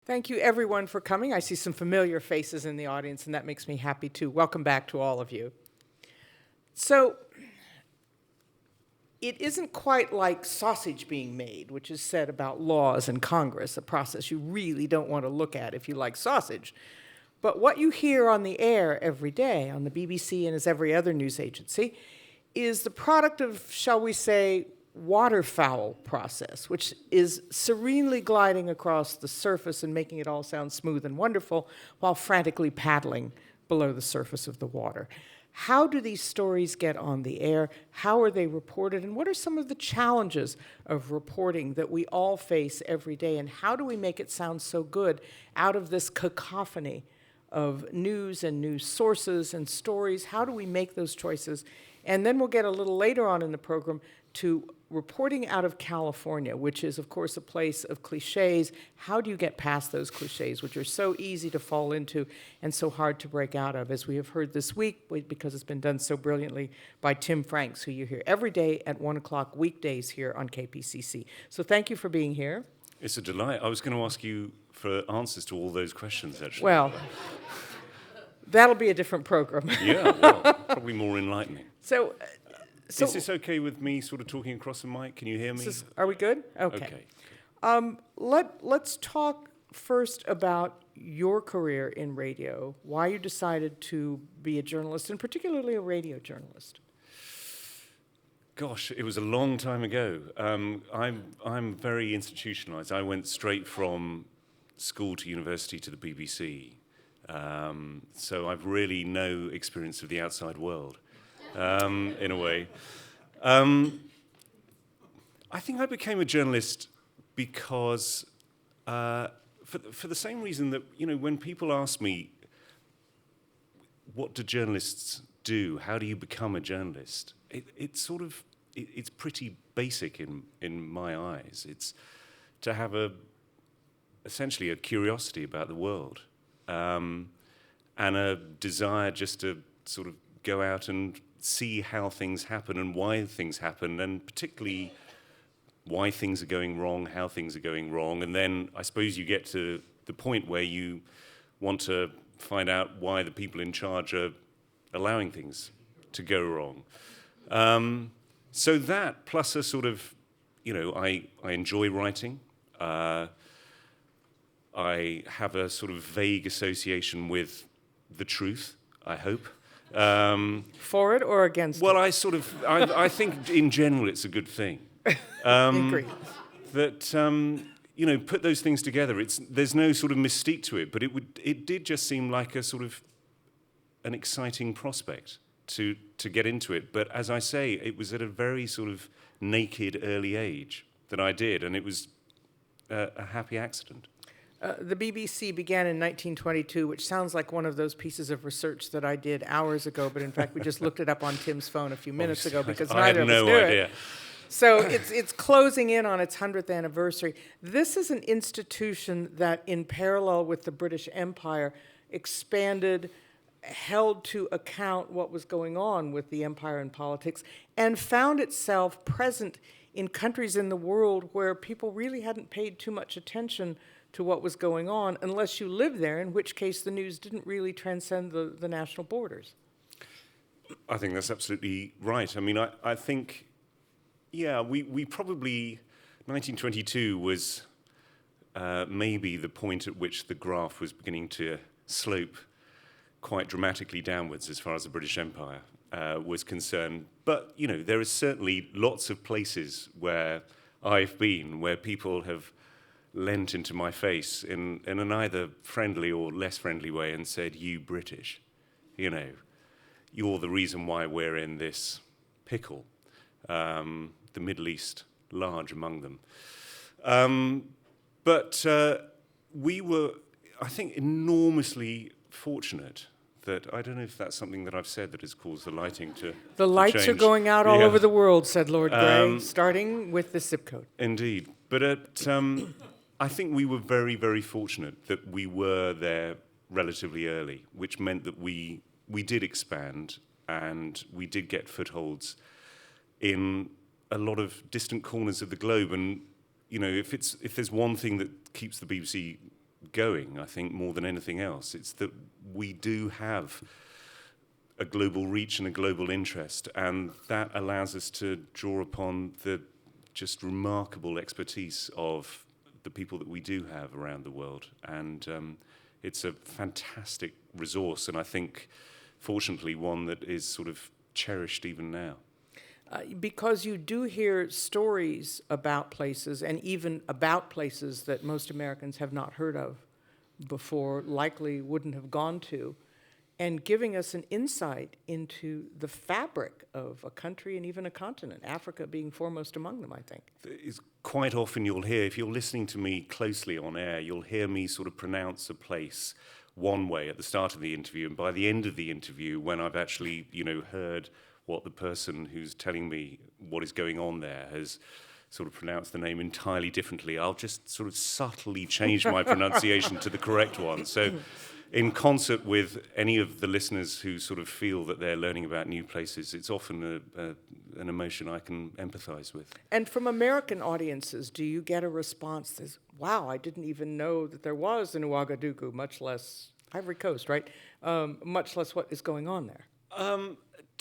Thank you, everyone, for coming. I see some familiar faces in the audience, and that makes me happy, too. Welcome back to all of you. So, it isn't quite like sausage being made, which is said about laws and Congress, a process you really don't want to look at if you like sausage. But what you hear on the air every day, on the BBC and as every other news agency, is the product of, shall we say, waterfowl process, which is serenely gliding across the surface and making it all sound smooth and wonderful while frantically paddling below the surface of the water. How do these stories get on the air? How are they reported? And what are some of the challenges of reporting that we all face every day? And how do we make it sound so good out of this cacophony of news and news sources and stories? How do we make those choices? And then we'll get a little later on in the program to reporting out of California, which is, of course, a place of cliches. How do you get past those cliches, which are so easy to fall into and so hard to break out of, as we have heard this week, because it's been done so brilliantly by Tim Franks, who you hear every day at 1 o'clock weekdays here on KPCC. So thank you for being here. It's a delight. I was going to ask you for answers to all those questions, actually. Well, that'll be a different program. Yeah, well, probably more enlightening. So is this okay with me sort of talking across the mic? Can you hear me? Are we good? Okay. Let's talk first about your career in radio, why you decided to be a journalist, and particularly a radio journalist. Gosh, it was a long time ago. I'm very institutionalized. I went straight from school to university to the BBC. So I've really no experience of the outside world. In a way. I think I became a journalist because, for the same reason that, when people ask me, what do journalists do? How do you become a journalist? It's pretty basic in my eyes. It's to have essentially a curiosity about the world, and a desire just to sort of go out and see how things happen and why things happen, and particularly why things are going wrong, how things are going wrong. And then I suppose you get to the point where you want to find out why the people in charge are allowing things to go wrong. So that, plus a sort of, I enjoy writing. I have a sort of vague association with the truth, I hope. For it or against well, it? I think in general it's a good thing. Agree. That, put those things together. There's no sort of mystique to it, but it did just seem like a sort of an exciting prospect to get into it. But as I say, it was at a very sort of naked early age that I did, and it was a happy accident. The BBC began in 1922, which sounds like one of those pieces of research that I did hours ago, but in fact we just looked it up on Tim's phone a few minutes ago because neither of us knew it. So it's closing in on its 100th anniversary. This is an institution that, in parallel with the British Empire, expanded, held to account what was going on with the empire and politics, and found itself present in countries in the world where people really hadn't paid too much attention to what was going on, unless you lived there, in which case the news didn't really transcend the national borders. I think that's absolutely right. I mean, I think, we probably, 1922 was maybe the point at which the graph was beginning to slope quite dramatically downwards as far as the British Empire was concerned. But, there are certainly lots of places where I've been, where people have lent into my face in an either friendly or less friendly way and said, "You British, you're the reason why we're in this pickle." The Middle East, large among them. But we were, I think, enormously fortunate that, I don't know if that's something that I've said that has caused the lighting to The lights change. are going out all over the world, said Lord Grey, starting with the zip code. Indeed. But I think we were very, very fortunate that we were there relatively early, which meant that we did expand and we did get footholds in a lot of distant corners of the globe. And, if there's one thing that keeps the BBC going, I think, more than anything else. It's that we do have a global reach and a global interest, and that allows us to draw upon the just remarkable expertise of the people that we do have around the world. And it's a fantastic resource, and I think, fortunately, one that is sort of cherished even now. Because you do hear stories about places, and even about places that most Americans have not heard of before, likely wouldn't have gone to, and giving us an insight into the fabric of a country and even a continent, Africa being foremost among them, I think. It's quite often you'll hear, if you're listening to me closely on air, you'll hear me sort of pronounce a place one way at the start of the interview, and by the end of the interview, when I've actually, heard what the person who's telling me what is going on there has sort of pronounced the name entirely differently, I'll just sort of subtly change my pronunciation to the correct one. So in concert with any of the listeners who sort of feel that they're learning about new places, it's often an emotion I can empathize with. And from American audiences, do you get a response that says, wow, I didn't even know that there was an Ouagadougou, much less Ivory Coast, right? Much less what is going on there?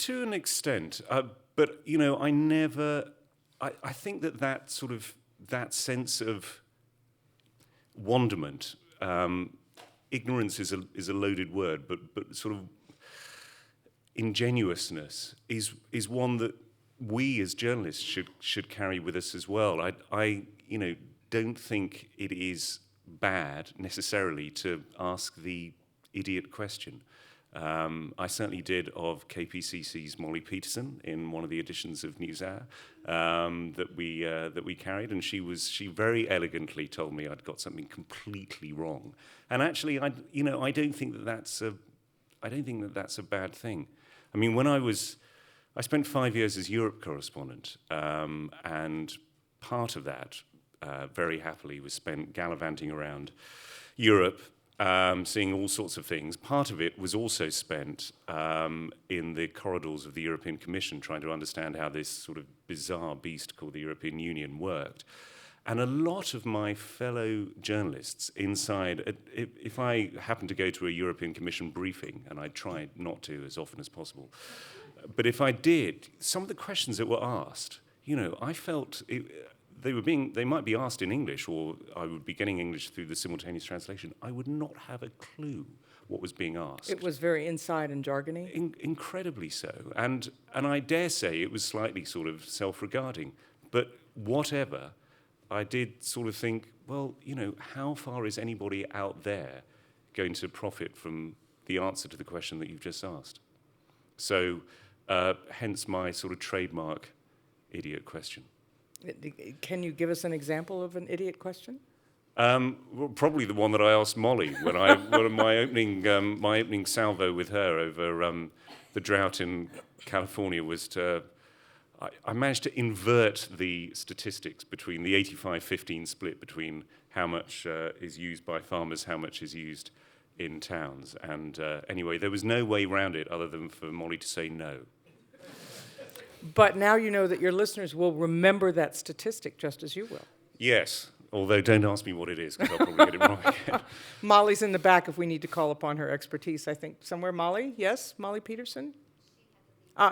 To an extent, but I think that sense of wonderment, ignorance is a loaded word, but sort of ingenuousness is one that we as journalists should carry with us as well. I don't think it is bad necessarily to ask the idiot question. I certainly did of KPCC's Molly Peterson in one of the editions of NewsHour that we carried, and she very elegantly told me I'd got something completely wrong. And actually, I don't think that's a bad thing. I mean, I spent 5 years as Europe correspondent, and part of that, very happily, was spent gallivanting around Europe, seeing all sorts of things. Part of it was also spent in the corridors of the European Commission, trying to understand how this sort of bizarre beast called the European Union worked. And a lot of my fellow journalists inside, if I happened to go to a European Commission briefing, and I tried not to as often as possible, but if I did, some of the questions that were asked, I felt they might be asked in English, or I would be getting English through the simultaneous translation. I would not have a clue what was being asked. It was very inside and jargony? Incredibly so. And I dare say it was slightly sort of self-regarding. But whatever, I did sort of think, well, how far is anybody out there going to profit from the answer to the question that you've just asked? So hence my sort of trademark idiot question. Can you give us an example of an idiot question? Well, probably the one that I asked Molly when my opening salvo with her over the drought in California was I managed to invert the statistics between the 85-15 split between how much is used by farmers, how much is used in towns. And anyway, there was no way around it other than for Molly to say no. But now you know that your listeners will remember that statistic just as you will. Yes, although don't ask me what it is, because I'll probably get it wrong again. Molly's in the back if we need to call upon her expertise, I think. Somewhere, Molly? Yes? Molly Peterson?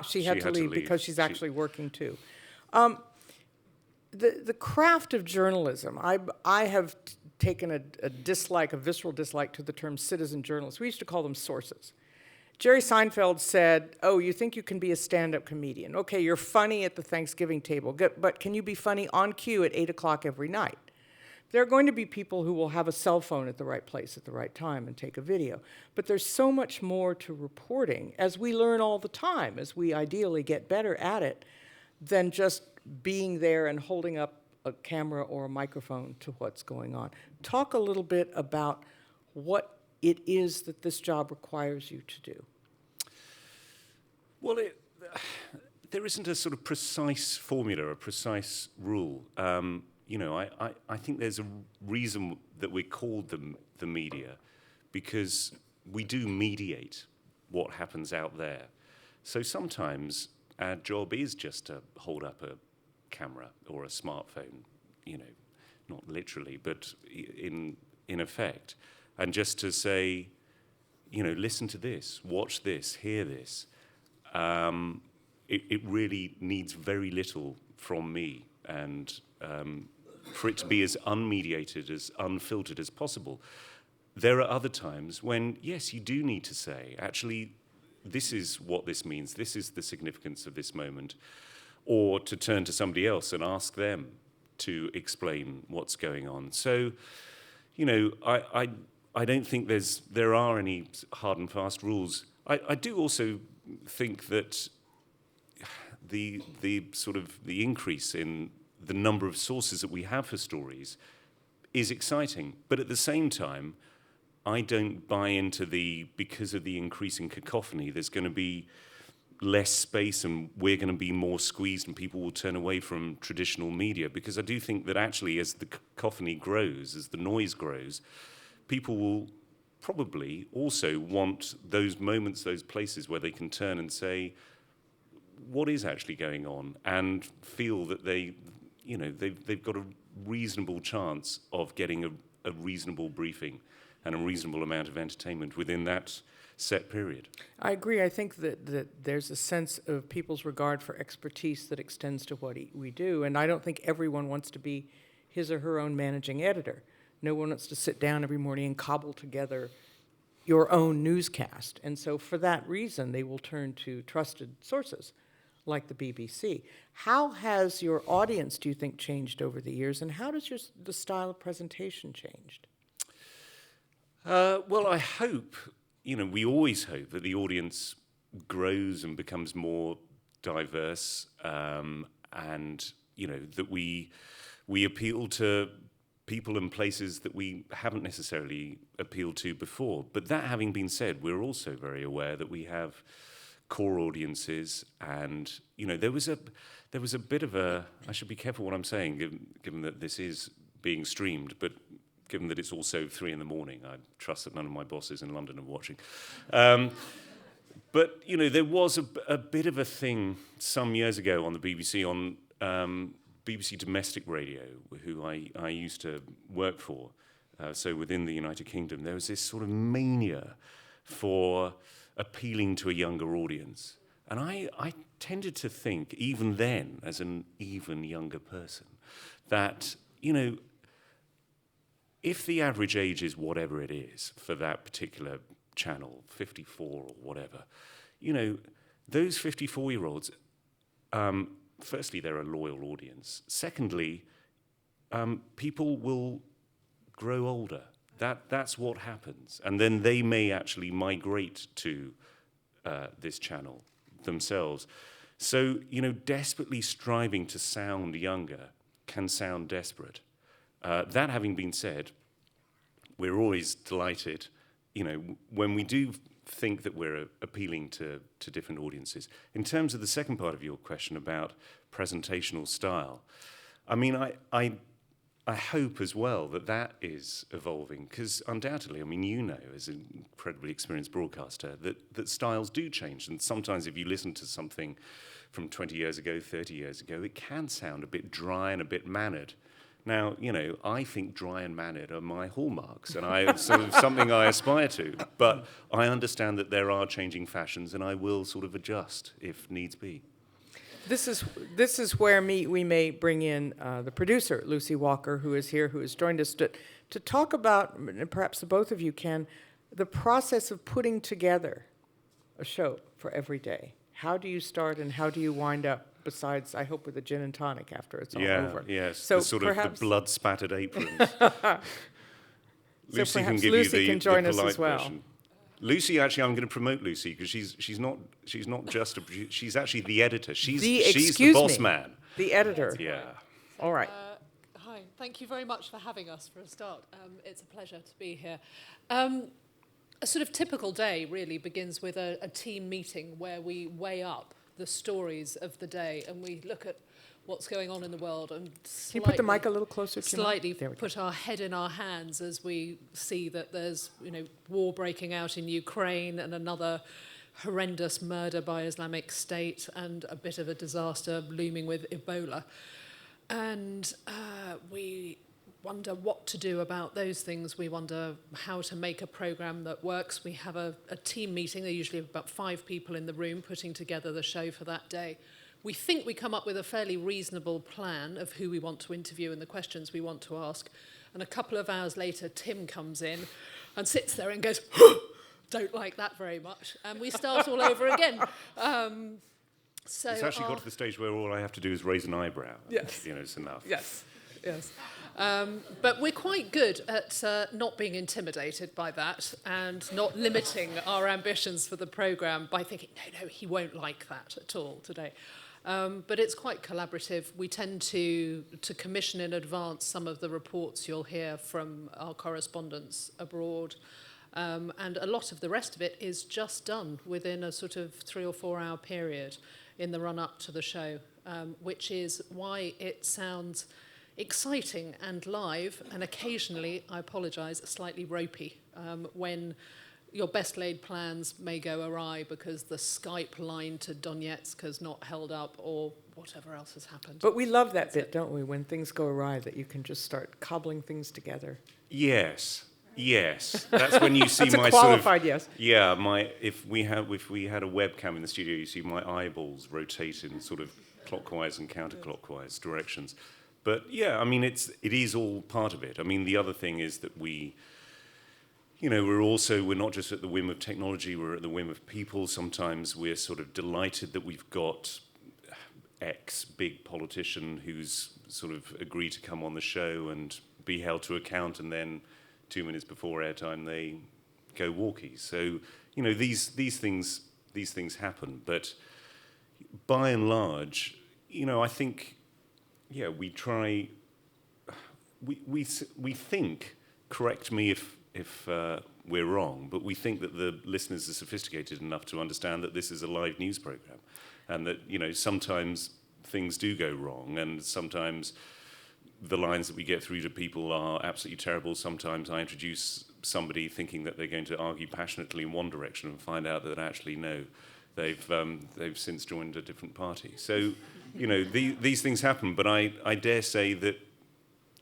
She had to leave because she's actually working too. The craft of journalism, I have taken a visceral dislike to the term citizen journalist. We used to call them sources. Jerry Seinfeld said, oh, you think you can be a stand-up comedian. Okay, you're funny at the Thanksgiving table, but can you be funny on cue at 8 o'clock every night? There are going to be people who will have a cell phone at the right place at the right time and take a video. But there's so much more to reporting, as we learn all the time, as we ideally get better at it, than just being there and holding up a camera or a microphone to what's going on. Talk a little bit about what it is that this job requires you to do. Well, there isn't a sort of precise formula, a precise rule. I think there's a reason that we're called the media, because we do mediate what happens out there. So sometimes our job is just to hold up a camera or a smartphone, not literally, but in in effect, and just to say, listen to this, watch this, hear this. It really needs very little from me, and for it to be as unmediated, as unfiltered as possible. There are other times when, yes, you do need to say, actually, this is what this means, this is the significance of this moment, or to turn to somebody else and ask them to explain what's going on. So, I don't think there are any hard and fast rules. I do also think that the increase in the number of sources that we have for stories is exciting, but at the same time, I don't buy into because of the increasing cacophony, there's going to be less space and we're going to be more squeezed and people will turn away from traditional media, because I do think that actually as the cacophony grows, as the noise grows, people will probably also want those moments, those places where they can turn and say, what is actually going on, and feel that they've got a reasonable chance of getting a reasonable briefing and a reasonable amount of entertainment within that set period. I agree. I think that there's a sense of people's regard for expertise that extends to what we do, and I don't think everyone wants to be his or her own managing editor. No one wants to sit down every morning and cobble together your own newscast, and so for that reason, they will turn to trusted sources like the BBC. How has your audience, do you think, changed over the years, and how does the style of presentation changed? Well, I hope, we always hope that the audience grows and becomes more diverse, and, that we appeal to people and places that we haven't necessarily appealed to before. But that having been said, we're also very aware that we have core audiences, and there was a bit of a, I should be careful what I'm saying, given that this is being streamed, but given that it's also 3 a.m, I trust that none of my bosses in London are watching. But there was a bit of a thing some years ago on the BBC, on BBC Domestic Radio, who I used to work for, so within the United Kingdom, there was this sort of mania for appealing to a younger audience. And I tended to think, even then, as an even younger person, that, if the average age is whatever it is for that particular channel, 54 or whatever, those 54-year-olds, firstly, they're a loyal audience. Secondly, people will grow older. That's what happens. And then they may actually migrate to this channel themselves. So, desperately striving to sound younger can sound desperate. That having been said, we're always delighted, when we do think that we're appealing to different audiences. In terms of the second part of your question about presentational style, I mean, I hope as well that is evolving, because undoubtedly, as an incredibly experienced broadcaster, that styles do change. And sometimes if you listen to something from 20 years ago, 30 years ago, it can sound a bit dry and a bit mannered. Now, I think dry and mannered are my hallmarks, and it's sort of something I aspire to. But I understand that there are changing fashions, and I will sort of adjust if needs be. This is where we may bring in the producer, Lucy Walker, who is here, who has joined us to talk about, and perhaps the both of you can, the process of putting together a show for every day. How do you start and how do you wind up? Besides, I hope, with a gin and tonic after it's all over. Yes, so the the blood-spattered aprons. Lucy can give Lucy you can join the us polite as well. version. Lucy, actually, I'm going to promote Lucy because she's not just she's actually the editor. She's the boss man. The editor. Yeah. All right. Hi. Thank you very much for having us for a start. It's a pleasure to be here. A sort of typical day really begins with a team meeting where we weigh up the stories of the day and we look at what's going on in the world and Can you put the mic a little closer to slightly put our head in our hands as we see that there's war breaking out in Ukraine and another horrendous murder by Islamic State and a bit of a disaster looming with Ebola. And we wonder what to do about those things. We wonder how to make a program that works. We have a team meeting. There are usually about 5 people in the room putting together the show for that day. We think we come up with a fairly reasonable plan of who we want to interview and the questions we want to ask. And a couple of hours later, Tim comes in and sits there and goes, don't like that very much. And we start all over again. So it's actually got to the stage where all I have to do is raise an eyebrow. Yes. It's enough. Yes. But we're quite good at not being intimidated by that and not limiting our ambitions for the programme by thinking, no, he won't like that at all today. But it's quite collaborative. We tend to commission in advance some of the reports you'll hear from our correspondents abroad. And a lot of the rest of it is just done within a sort of 3 or 4 hour period in the run-up to the show, which is why it sounds exciting and live, and occasionally, I apologise, slightly ropey, when your best laid plans may go awry because the Skype line to Donetsk has not held up or whatever else has happened. But we love that bit, don't we, when things go awry, that you can just start cobbling things together. Yes. That's when you see That's my a qualified sort of, yes. Yeah, if we had a webcam in the studio, you see my eyeballs rotate in sort of clockwise and counterclockwise directions. But yeah, I mean, it is all part of it. I mean, the other thing is that we're not just at the whim of technology, we're at the whim of people. Sometimes we're sort of delighted that we've got X big politician who's sort of agreed to come on the show and be held to account, and then 2 minutes before airtime they go walkie. So, these things happen. But by and large, I think, yeah, we try. We think. Correct me if we're wrong, but we think that the listeners are sophisticated enough to understand that this is a live news program, and that sometimes things do go wrong, and sometimes the lines that we get through to people are absolutely terrible. Sometimes I introduce somebody thinking that they're going to argue passionately in one direction and find out that actually no, they've since joined a different party. So, these things happen. But I dare say that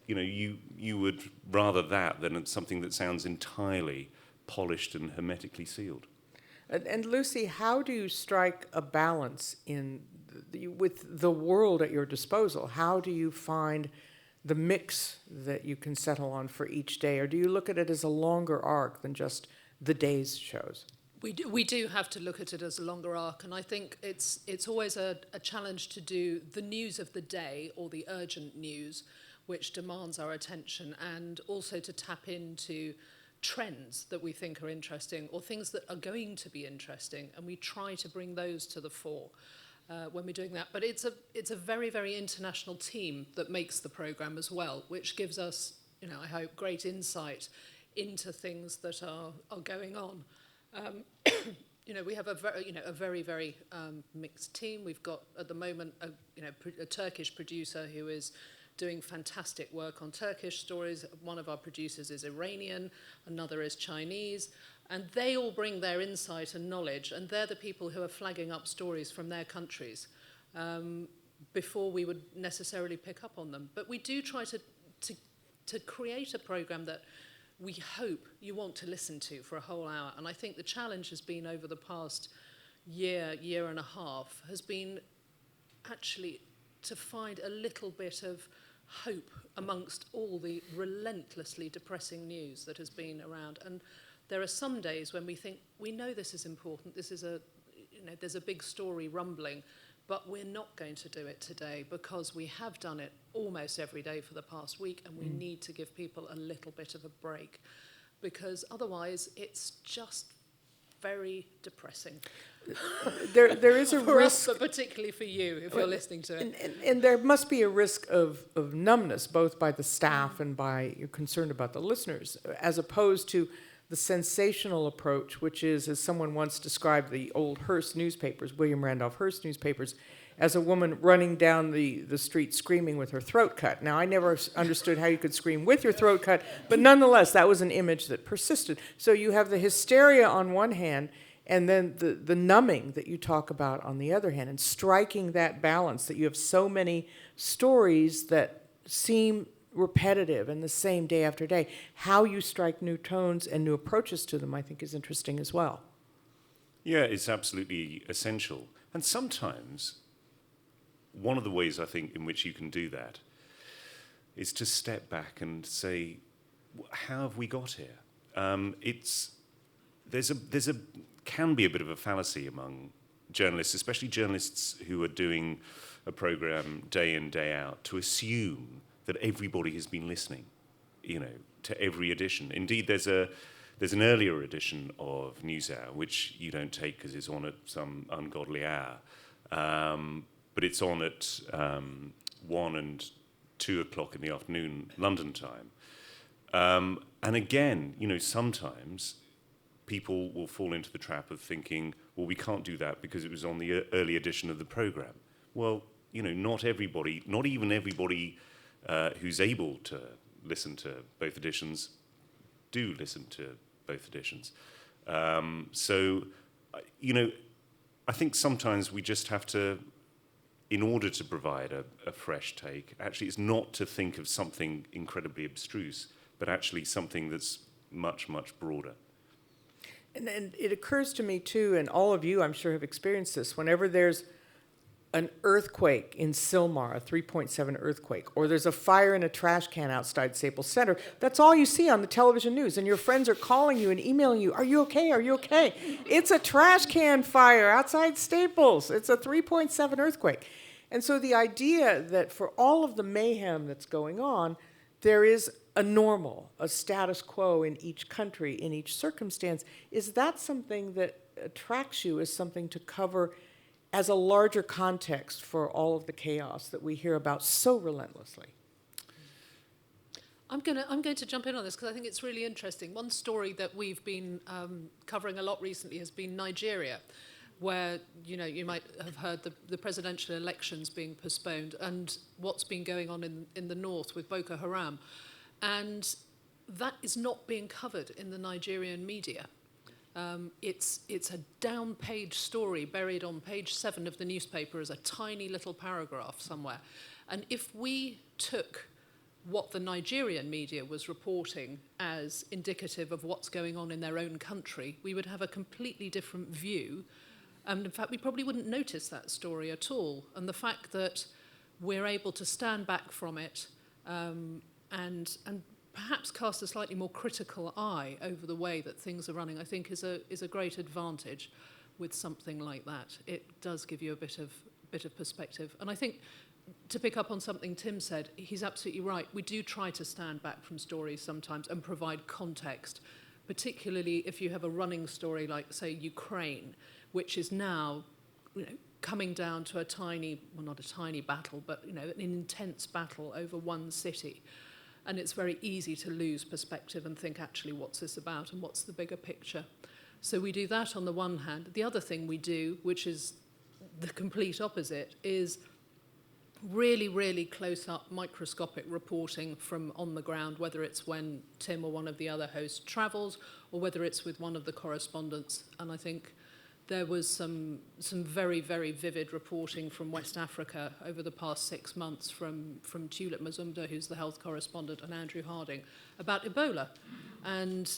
you would rather that than something that sounds entirely polished and hermetically sealed. And Lucy, how do you strike a balance with the world at your disposal? How do you find the mix that you can settle on for each day? Or do you look at it as a longer arc than just the day's shows? We do have to look at it as a longer arc, and I think it's always a challenge to do the news of the day or the urgent news, which demands our attention, and also to tap into trends that we think are interesting or things that are going to be interesting, and we try to bring those to the fore when we're doing that. But it's a very, very international team that makes the programme as well, which gives us, I hope, great insight into things that are going on. We have a very, very mixed team. We've got at the moment a Turkish producer who is doing fantastic work on Turkish stories. One of our producers is Iranian, another is Chinese, and they all bring their insight and knowledge, and they're the people who are flagging up stories from their countries before we would necessarily pick up on them. But we do try to create a programme that we hope you want to listen to for a whole hour. And I think the challenge has been over the past year and a half, has been actually to find a little bit of hope amongst all the relentlessly depressing news that has been around. And there are some days when we think, we know this is important, this is there's a big story rumbling, but we're not going to do it today because we have done it almost every day for the past week, and we need to give people a little bit of a break, because otherwise it's just very depressing. There is a for risk, us, but particularly for you if you're listening to it. and there must be a risk of numbness, both by the staff and by you're concerned about the listeners, as opposed to the sensational approach, which is, as someone once described the old Hearst newspapers, William Randolph Hearst newspapers, as a woman running down the street screaming with her throat cut. Now, I never understood how you could scream with your throat cut, but nonetheless, that was an image that persisted. So you have the hysteria on one hand, and then the numbing that you talk about on the other hand, and striking that balance that you have so many stories that seem repetitive and the same day after day. How you strike new tones and new approaches to them, I think, is interesting as well. Yeah, it's absolutely essential. And sometimes one of the ways I think in which you can do that is to step back and say, how have we got here? There's a can be a bit of a fallacy among journalists, especially journalists who are doing a program day in, day out, to assume that everybody has been listening, to every edition. Indeed, there's an earlier edition of NewsHour, which you don't take because it's on at some ungodly hour, but it's on at 1 and 2 o'clock in the afternoon, London time. And again, sometimes people will fall into the trap of thinking, well, we can't do that because it was on the early edition of the program. Well, not everybody, not even everybody who's able to listen to both editions do listen to both editions. So, I think sometimes we just have to, in order to provide a fresh take, actually it's not to think of something incredibly abstruse, but actually something that's much, much broader. And it occurs to me, too, and all of you, I'm sure, have experienced this, whenever there's an earthquake in Sylmar, a 3.7 earthquake, or there's a fire in a trash can outside Staples Center, that's all you see on the television news, and your friends are calling you and emailing you, are you okay, are you okay? It's a trash can fire outside Staples. It's a 3.7 earthquake. And so the idea that for all of the mayhem that's going on, there is a normal, a status quo in each country, in each circumstance. Is that something that attracts you as something to cover as a larger context for all of the chaos that we hear about so relentlessly? I'm going to jump in on this because I think it's really interesting. One story that we've been covering a lot recently has been Nigeria, where you might have heard the presidential elections being postponed and what's been going on in the north with Boko Haram. And that is not being covered in the Nigerian media. It's a down-page story buried on page 7 of the newspaper as a tiny little paragraph somewhere. And if we took what the Nigerian media was reporting as indicative of what's going on in their own country, we would have a completely different view. And in fact, we probably wouldn't notice that story at all. And the fact that we're able to stand back from it and perhaps cast a slightly more critical eye over the way that things are running, I think is a great advantage with something like that. It does give you a bit of perspective. And I think, to pick up on something Tim said, he's absolutely right. We do try to stand back from stories sometimes and provide context, particularly if you have a running story like, say, Ukraine, which is now coming down to not a tiny battle, but an intense battle over one city. And it's very easy to lose perspective and think, actually, what's this about and what's the bigger picture? So we do that on the one hand. The other thing we do, which is the complete opposite, is really, really close-up microscopic reporting from on the ground, whether it's when Tim or one of the other hosts travels or whether it's with one of the correspondents. And I think there was some very, very vivid reporting from West Africa over the past 6 months from Tulip Mazumda, who's the health correspondent, and Andrew Harding, about Ebola. And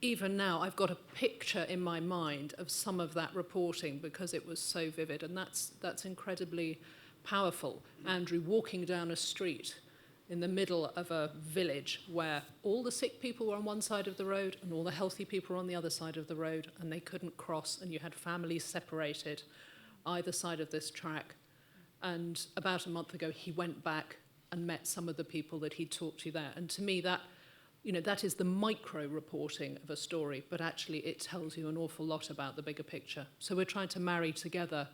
even now, I've got a picture in my mind of some of that reporting because it was so vivid, and that's incredibly powerful. Andrew walking down a street in the middle of a village where all the sick people were on one side of the road and all the healthy people were on the other side of the road, and they couldn't cross, and you had families separated either side of this track. And about a month ago, he went back and met some of the people that he'd talked to there. And to me, that is the micro reporting of a story, but actually it tells you an awful lot about the bigger picture. So we're trying to marry together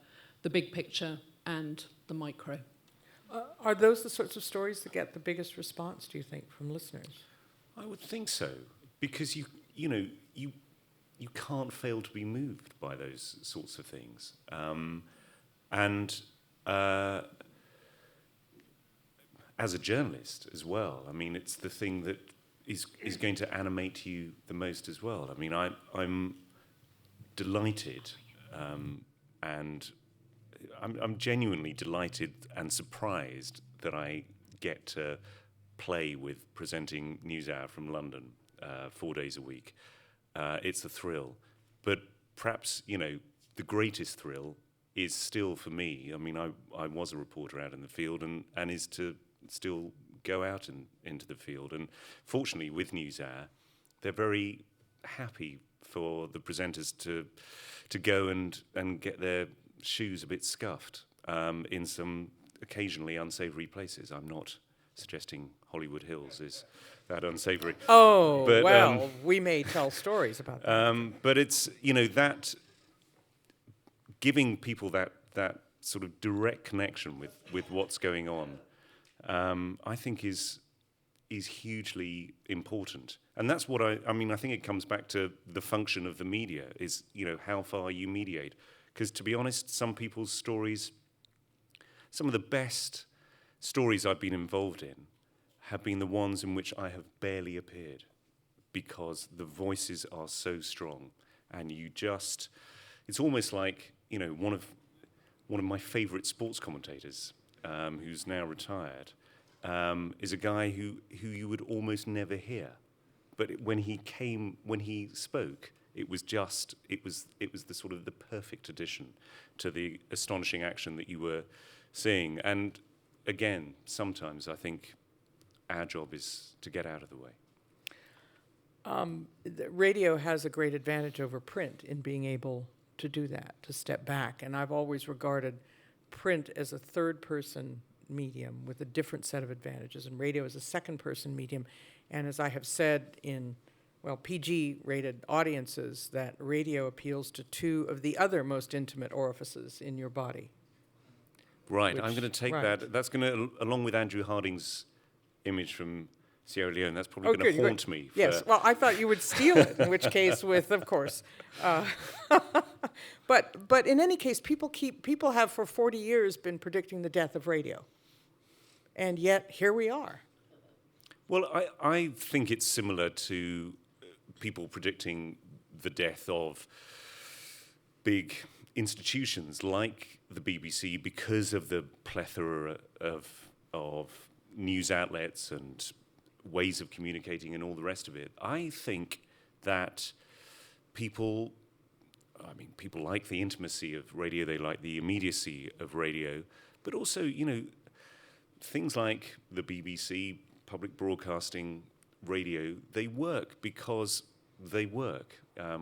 the big picture and the micro. Are those the sorts of stories that get the biggest response, do you think, from listeners? I would think so, because you can't fail to be moved by those sorts of things, and as a journalist as well. I mean, it's the thing that is going to animate you the most as well. I mean, I'm delighted, and I'm genuinely delighted and surprised that I get to play with presenting NewsHour from London 4 days a week. It's a thrill. But perhaps, the greatest thrill is still for me. I mean, I was a reporter out in the field and is to still go out into the field. And fortunately, with NewsHour, they're very happy for the presenters to go and get their shoes a bit scuffed in some occasionally unsavory places. I'm not suggesting Hollywood Hills is that unsavory. Oh, but, well, we may tell stories about that. But it's, that giving people that sort of direct connection with what's going on, I think is hugely important. And that's what I think it comes back to the function of the media is, how far you mediate. Because to be honest, some people's stories, some of the best stories I've been involved in have been the ones in which I have barely appeared because the voices are so strong. And it's almost like, one of my favorite sports commentators, who's now retired, is a guy who you would almost never hear. But when he spoke, it was the sort of the perfect addition to the astonishing action that you were seeing. And again, sometimes I think our job is to get out of the way. The radio has a great advantage over print in being able to do that, to step back. And I've always regarded print as a third-person medium with a different set of advantages, and radio as a second-person medium. And as I have said in, PG-rated audiences, that radio appeals to two of the other most intimate orifices in your body. Right, I'm going to take right. that. That's going to, along with Andrew Harding's image from Sierra Leone, that's probably going to haunt me. Yes, well, I thought you would steal it, in which case of course. But in any case, people have for 40 years been predicting the death of radio. And yet, here we are. Well, I think it's similar to people predicting the death of big institutions like the BBC because of the plethora of news outlets and ways of communicating and all the rest of it. I think that people like the intimacy of radio, they like the immediacy of radio, but also, things like the BBC, public broadcasting radio, they work because they work,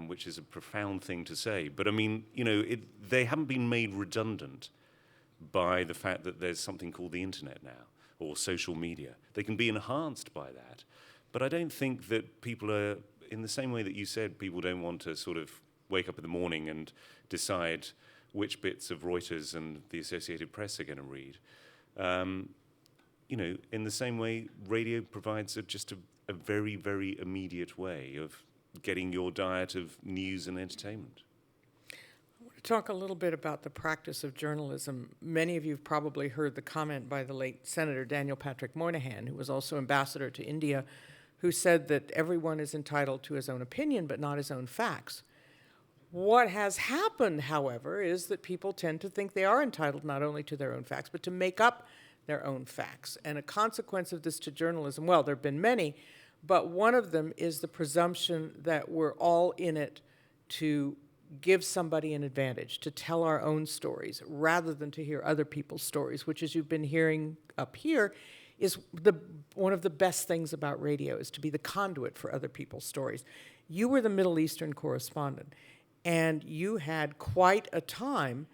which is a profound thing to say. But they haven't been made redundant by the fact that there's something called the internet now, or social media. They can be enhanced by that. But I don't think that people are, in the same way that you said, people don't want to sort of wake up in the morning and decide which bits of Reuters and the Associated Press are going to read. In the same way, radio provides just a very, very immediate way of getting your diet of news and entertainment. I want to talk a little bit about the practice of journalism. Many of you have probably heard the comment by the late Senator Daniel Patrick Moynihan, who was also ambassador to India, who said that everyone is entitled to his own opinion, but not his own facts. What has happened, however, is that people tend to think they are entitled not only to their own facts, but to make up their own facts. And a consequence of this to journalism, well, there have been many, but one of them is the presumption that we're all in it to give somebody an advantage, to tell our own stories, rather than to hear other people's stories, which, as you've been hearing up here, is one of the best things about radio, is to be the conduit for other people's stories. You were the Middle Eastern correspondent, and you had quite a time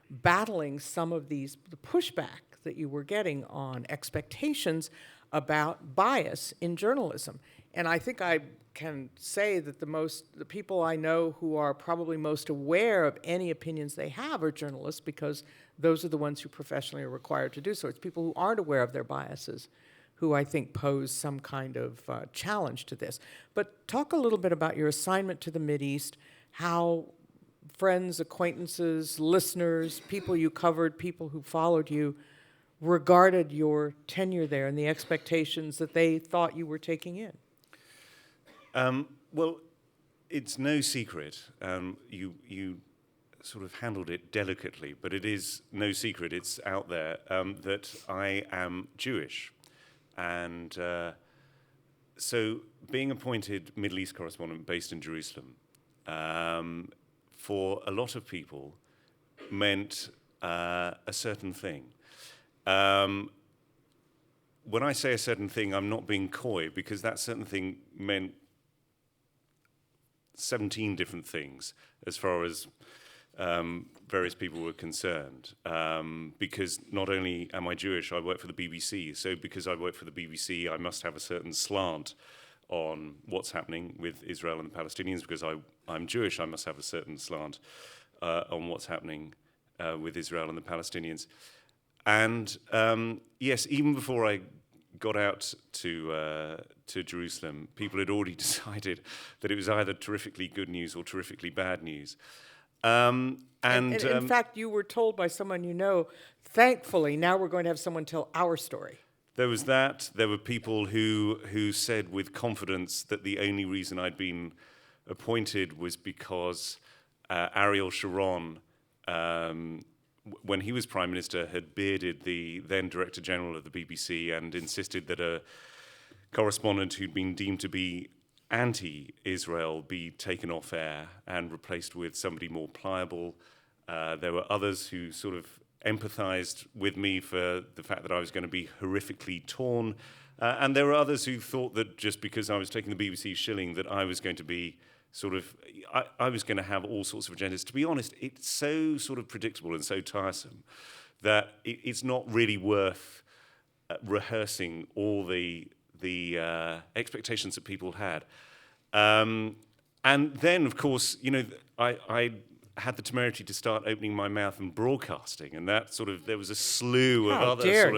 battling some of the pushback that you were getting on expectations about bias in journalism. And I think I can say that the people I know who are probably most aware of any opinions they have are journalists, because those are the ones who professionally are required to do so. It's people who aren't aware of their biases who I think pose some kind of challenge to this. But talk a little bit about your assignment to the Mideast, how friends, acquaintances, listeners, people you covered, people who followed you, regarded your tenure there and the expectations that they thought you were taking in. Well, it's no secret. You sort of handled it delicately, but it is no secret, it's out there, that I am Jewish. And so being appointed Middle East correspondent based in Jerusalem, for a lot of people, meant a certain thing. When I say a certain thing, I'm not being coy, because that certain thing meant 17 different things as far as various people were concerned. Because not only am I Jewish, I work for the BBC. So because I work for the BBC, I must have a certain slant on what's happening with Israel and the Palestinians. Because I'm Jewish, I must have a certain slant on what's happening with Israel and the Palestinians. And yes, even before I got out to Jerusalem, people had already decided that it was either terrifically good news or terrifically bad news. And in fact, you were told by someone you know, thankfully, now we're going to have someone tell our story. There was that. There were people who said with confidence that the only reason I'd been appointed was because Ariel Sharon, when he was Prime Minister, had bearded the then Director General of the BBC and insisted that a correspondent who'd been deemed to be anti-Israel be taken off air and replaced with somebody more pliable. There were others who sort of empathized with me for the fact that I was going to be horrifically torn. And there were others who thought that just because I was taking the BBC shilling that I was going to be I was going to have all sorts of agendas. To be honest, it's so sort of predictable and so tiresome that it's not really worth rehearsing all the expectations that people had. And then, of course, I had the temerity to start opening my mouth and broadcasting, and that there was a slew of other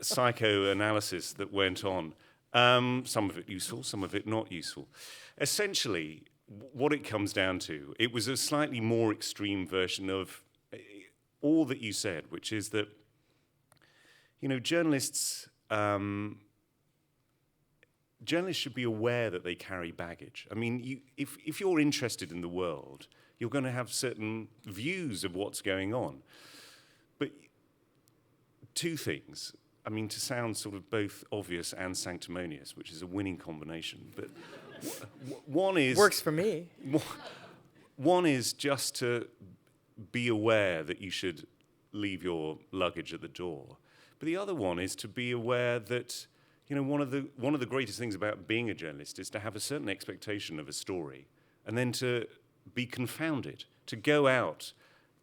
psychoanalysis that went on. Some of it useful, some of it not useful. Essentially, what it comes down to, it was a slightly more extreme version of all that you said, which is that, journalists should be aware that they carry baggage. I mean, if you're interested in the world, you're going to have certain views of what's going on. But two things. I mean, to sound sort of both obvious and sanctimonious, which is a winning combination. But one is... Works for me. One is just to be aware that you should leave your luggage at the door. But the other one is to be aware that, one of the greatest things about being a journalist is to have a certain expectation of a story and then to be confounded, to go out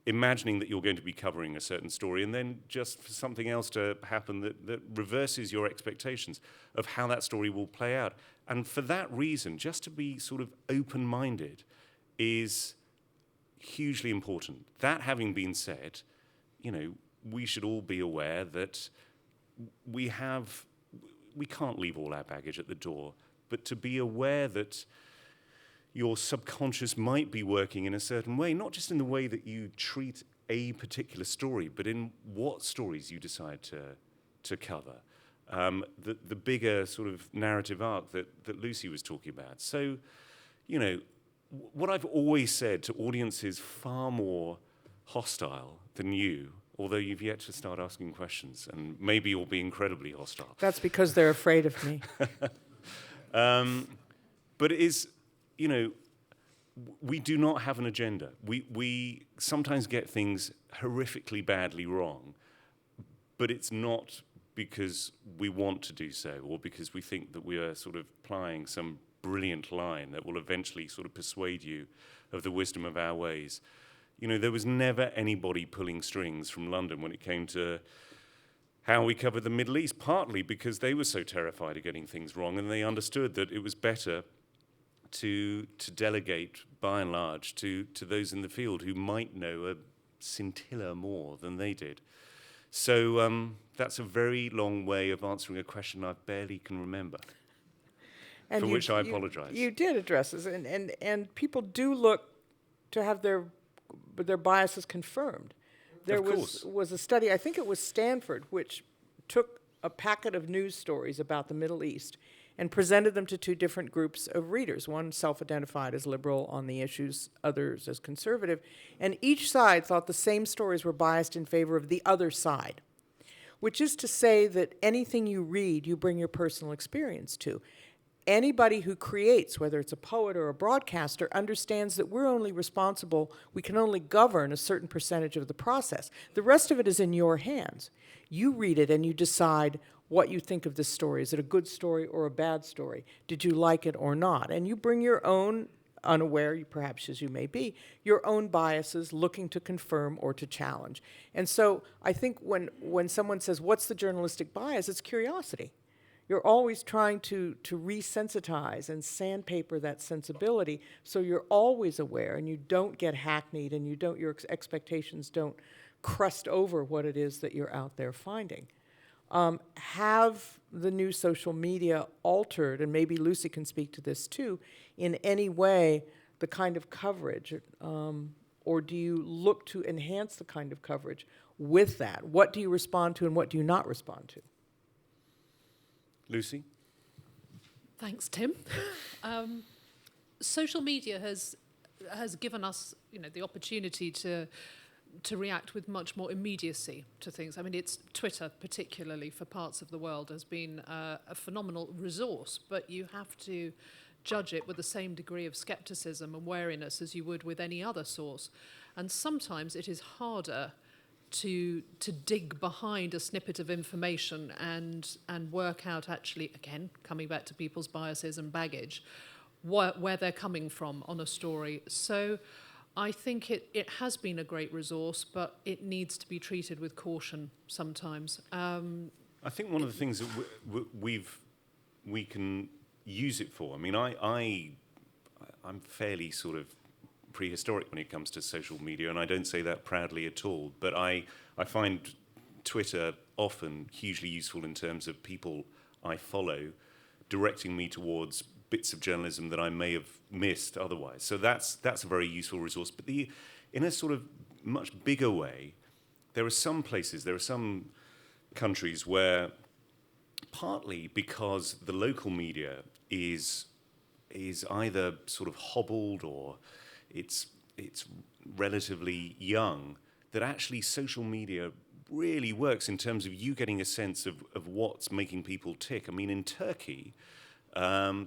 imagining that you're going to be covering a certain story and then just for something else to happen that reverses your expectations of how that story will play out. And for that reason, just to be sort of open-minded is hugely important. That having been said, we should all be aware that we can't leave all our baggage at the door, but to be aware that your subconscious might be working in a certain way, not just in the way that you treat a particular story, but in what stories you decide to cover. The bigger sort of narrative arc that Lucy was talking about. So, what I've always said to audiences far more hostile than you, although you've yet to start asking questions, and maybe you'll be incredibly hostile. That's because they're afraid of me. But it is... we do not have an agenda. We sometimes get things horrifically badly wrong, but it's not because we want to do so or because we think that we are sort of plying some brilliant line that will eventually sort of persuade you of the wisdom of our ways. There was never anybody pulling strings from London when it came to how we covered the Middle East, partly because they were so terrified of getting things wrong and they understood that it was better to delegate, by and large, to those in the field who might know a scintilla more than they did. So that's a very long way of answering a question I barely can remember, for which I apologize. You did address this, and people do look to have their biases confirmed. There was a study, I think it was Stanford, which took a packet of news stories about the Middle East and presented them to two different groups of readers, one self-identified as liberal on the issues, others as conservative, and each side thought the same stories were biased in favor of the other side. which is to say that anything you read, you bring your personal experience to. Anybody who creates, whether it's a poet or a broadcaster, understands that we're only responsible, we can only govern a certain percentage of the process. The rest of it is in your hands. You read it and you decide what you think of this story. Is it a good story or a bad story? Did you like it or not? And you bring your own, unaware, perhaps as you may be, your own biases looking to confirm or to challenge. And so I think when someone says, what's the journalistic bias? It's curiosity. You're always trying to resensitize and sandpaper that sensibility so you're always aware and you don't get hackneyed and your expectations don't crust over what it is that you're out there finding. Have the new social media altered, and maybe Lucy can speak to this too, in any way the kind of coverage, or do you look to enhance the kind of coverage with that? What do you respond to and what do you not respond to? Lucy? Thanks, Tim. Social media has given us, the opportunity to react with much more immediacy to things. I mean, it's Twitter, particularly for parts of the world, has been a phenomenal resource, but you have to judge it with the same degree of skepticism and wariness as you would with any other source. And sometimes it is harder to dig behind a snippet of information and work out, actually, again, coming back to people's biases and baggage, where they're coming from on a story. So I think it has been a great resource, but it needs to be treated with caution sometimes. I think one of the things that we can use it for, I mean, I'm fairly sort of prehistoric when it comes to social media, and I don't say that proudly at all, but I find Twitter often hugely useful in terms of people I follow directing me towards bits of journalism that I may have missed otherwise. So that's a very useful resource. But in a sort of much bigger way, there are some countries where, partly because the local media is either sort of hobbled or it's relatively young, that actually social media really works in terms of you getting a sense of what's making people tick. I mean, in Turkey,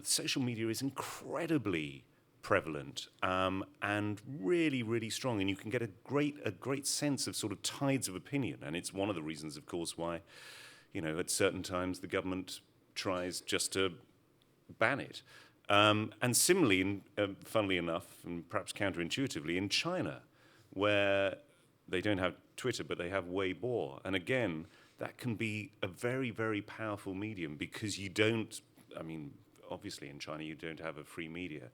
social media is incredibly prevalent and really, really strong, and you can get a great sense of sort of tides of opinion. And it's one of the reasons, of course, why, at certain times the government tries just to ban it. And similarly, funnily enough, and perhaps counterintuitively, in China, where they don't have Twitter, but they have Weibo. And again, that can be a very, very powerful medium because obviously in China you don't have a free media,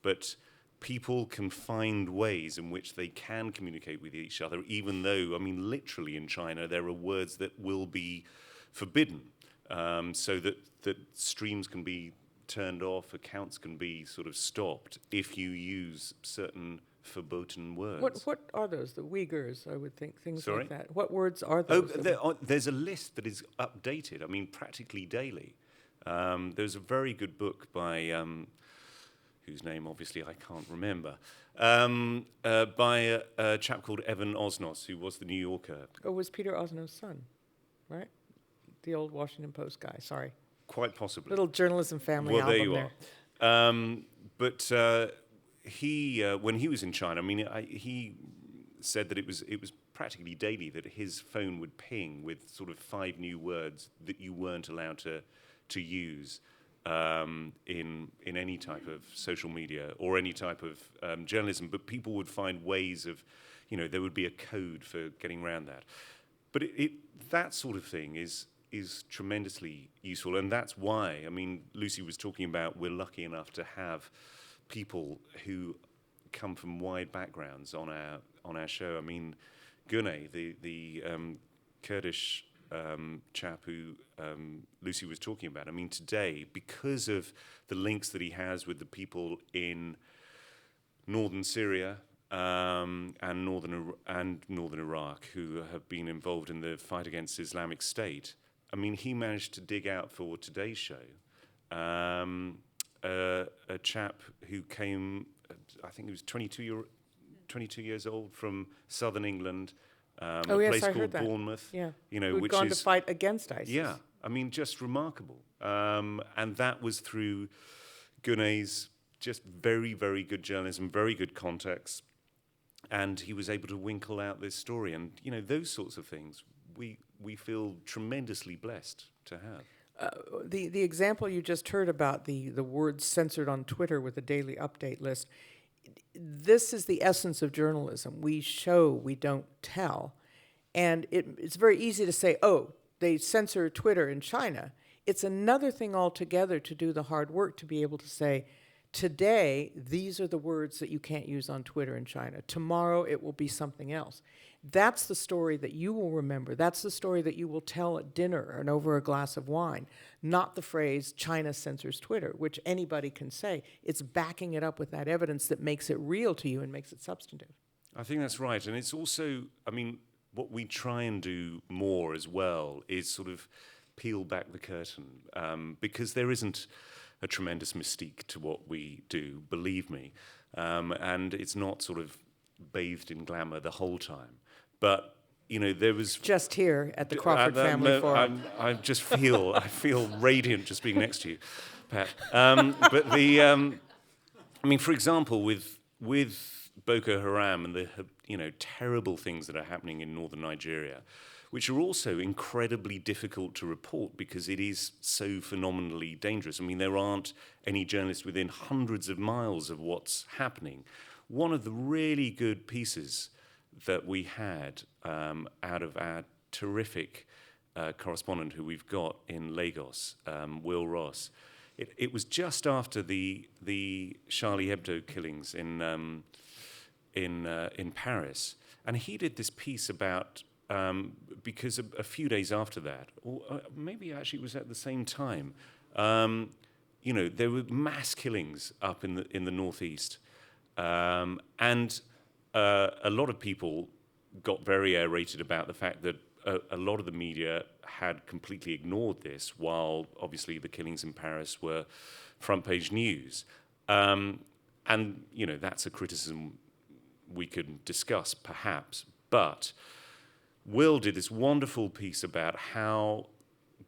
but people can find ways in which they can communicate with each other, even though, literally in China there are words that will be forbidden, so that streams can be turned off, accounts can be sort of stopped if you use certain verboten words. What are those? The Uyghurs, I would think, things Sorry? like that. What words are those? There's a list that is updated, practically daily. There's a very good book by, whose name obviously I can't remember, by a chap called Evan Osnos, who was the New Yorker. Oh, was Peter Osnos' son, right? The old Washington Post guy, sorry. Quite possibly. Little journalism family well, album there you there. are. But he, when he was in China, he said that it was practically daily that his phone would ping with sort of 5 new words that you weren't allowed to use in any type of social media or any type of journalism. But people would find ways of, there would be a code for getting around that. But that sort of thing is tremendously useful, and that's why, Lucy was talking about we're lucky enough to have people who come from wide backgrounds on our show. Gunay, the Kurdish chap who Lucy was talking about, today, because of the links that he has with the people in northern Syria and northern Iraq who have been involved in the fight against Islamic State, he managed to dig out for today's show a chap who came, I think he was 22 years old, from southern England, Oh, a yes, place I called heard that. Bournemouth, Yeah. which gone is to fight against ISIS. yeah, I mean, just remarkable. And that was through Gunay's just very, very good journalism, very good context, and he was able to winkle out this story. And those sorts of things, we feel tremendously blessed to have. The example you just heard about the words censored on Twitter with a daily update list, this is the essence of journalism. We show, we don't tell. And it's very easy to say, oh, they censor Twitter in China. It's another thing altogether to do the hard work to be able to say, today, these are the words that you can't use on Twitter in China. Tomorrow, it will be something else. That's the story that you will remember. That's the story that you will tell at dinner and over a glass of wine, not the phrase, China censors Twitter, which anybody can say. It's backing it up with that evidence that makes it real to you and makes it substantive. I think that's right. And it's also, I mean, what we try and do more as well is sort of peel back the curtain, because there isn't a tremendous mystique to what we do, believe me. And it's not sort of bathed in glamour the whole time. But, there was... Just here at the Crawford Family Forum. I feel radiant just being next to you, Pat. But for example, with Boko Haram and the terrible things that are happening in northern Nigeria, which are also incredibly difficult to report because it is so phenomenally dangerous. I mean, there aren't any journalists within hundreds of miles of what's happening. One of the really good pieces that we had out of our terrific correspondent who we've got in Lagos, Will Ross, it was just after the Charlie Hebdo killings in Paris, and he did this piece about because a few days after that, or maybe actually it was at the same time, there were mass killings up in the northeast, and a lot of people got very irritated about the fact that a lot of the media had completely ignored this, while obviously the killings in Paris were front page news, and that's a criticism we could discuss perhaps, but Will did this wonderful piece about how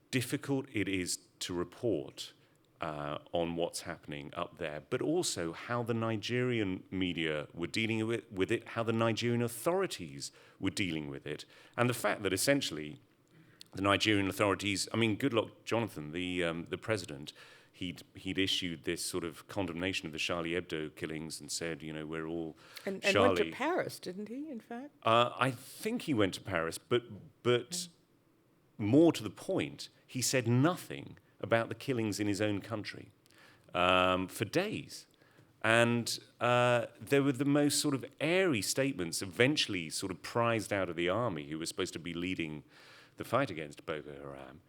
difficult it is to report on what's happening up there, but also how the Nigerian media were dealing with it, how the Nigerian authorities were dealing with it, and the fact that essentially the Nigerian authorities, I mean, Goodluck Jonathan, the president, he'd issued this sort of condemnation of the Charlie Hebdo killings and said, we're all and Charlie. went to Paris, didn't he, in fact? I think he went to Paris, but more to the point, he said nothing about the killings in his own country for days. And there were the most sort of airy statements, eventually sort of prized out of the army, who was supposed to be leading the fight against Boko Haram.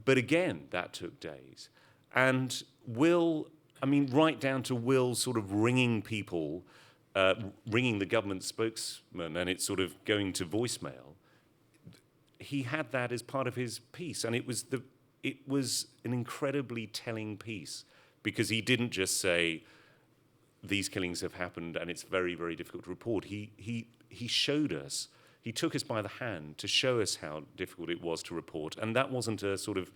But again, that took days. And right down to Will sort of ringing people, ringing the government spokesman, and it's sort of going to voicemail. He had that as part of his piece, and it was an incredibly telling piece, because he didn't just say these killings have happened and it's very, very difficult to report. He showed us. He took us by the hand to show us how difficult it was to report, and that wasn't a sort of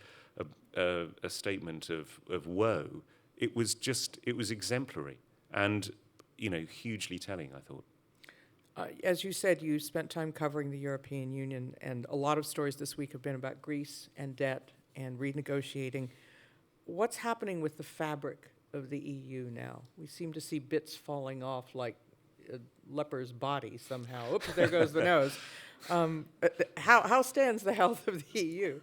a statement of woe. It was exemplary and hugely telling, I thought. As you said, you spent time covering the European Union, and a lot of stories this week have been about Greece and debt and renegotiating. What's happening with the fabric of the EU now? We seem to see bits falling off like a leper's body somehow. Oops, there goes the nose. How stands the health of the EU?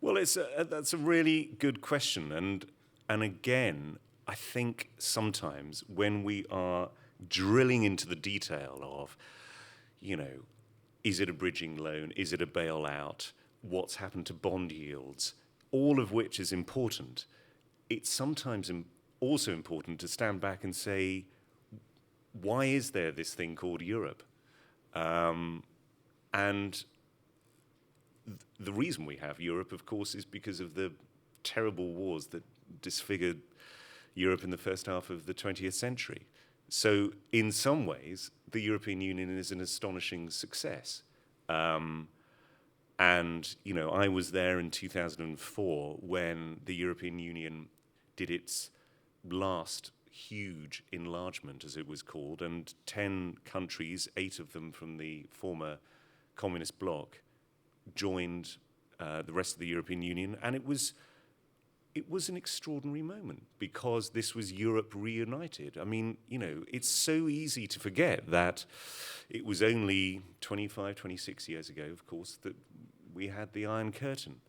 Well, that's a really good question, and again, I think sometimes when we are drilling into the detail of, is it a bridging loan, is it a bailout, what's happened to bond yields, all of which is important, it's sometimes also important to stand back and say, why is there this thing called Europe? And the reason we have Europe, of course, is because of the terrible wars that disfigured Europe in the first half of the 20th century. So in some ways, the European Union is an astonishing success. And, I was there in 2004 when the European Union did its last huge enlargement, as it was called, and 10 countries, 8 of them from the former communist bloc, joined the rest of the European Union. And it was an extraordinary moment because this was Europe reunited. I mean, it's so easy to forget that it was only 25, 26 years ago, of course, that we had the Iron Curtain.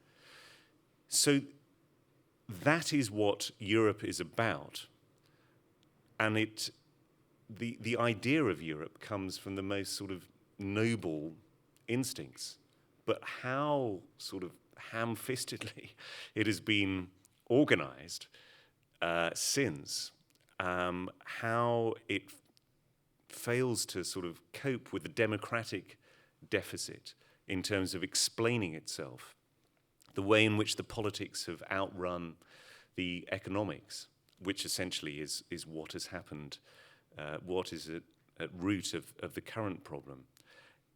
So that is what Europe is about. And the idea of Europe comes from the most sort of noble instincts. But how sort of ham-fistedly it has been organized since, how it fails to sort of cope with the democratic deficit in terms of explaining itself, the way in which the politics have outrun the economics, which essentially is what has happened, what is at root of the current problem,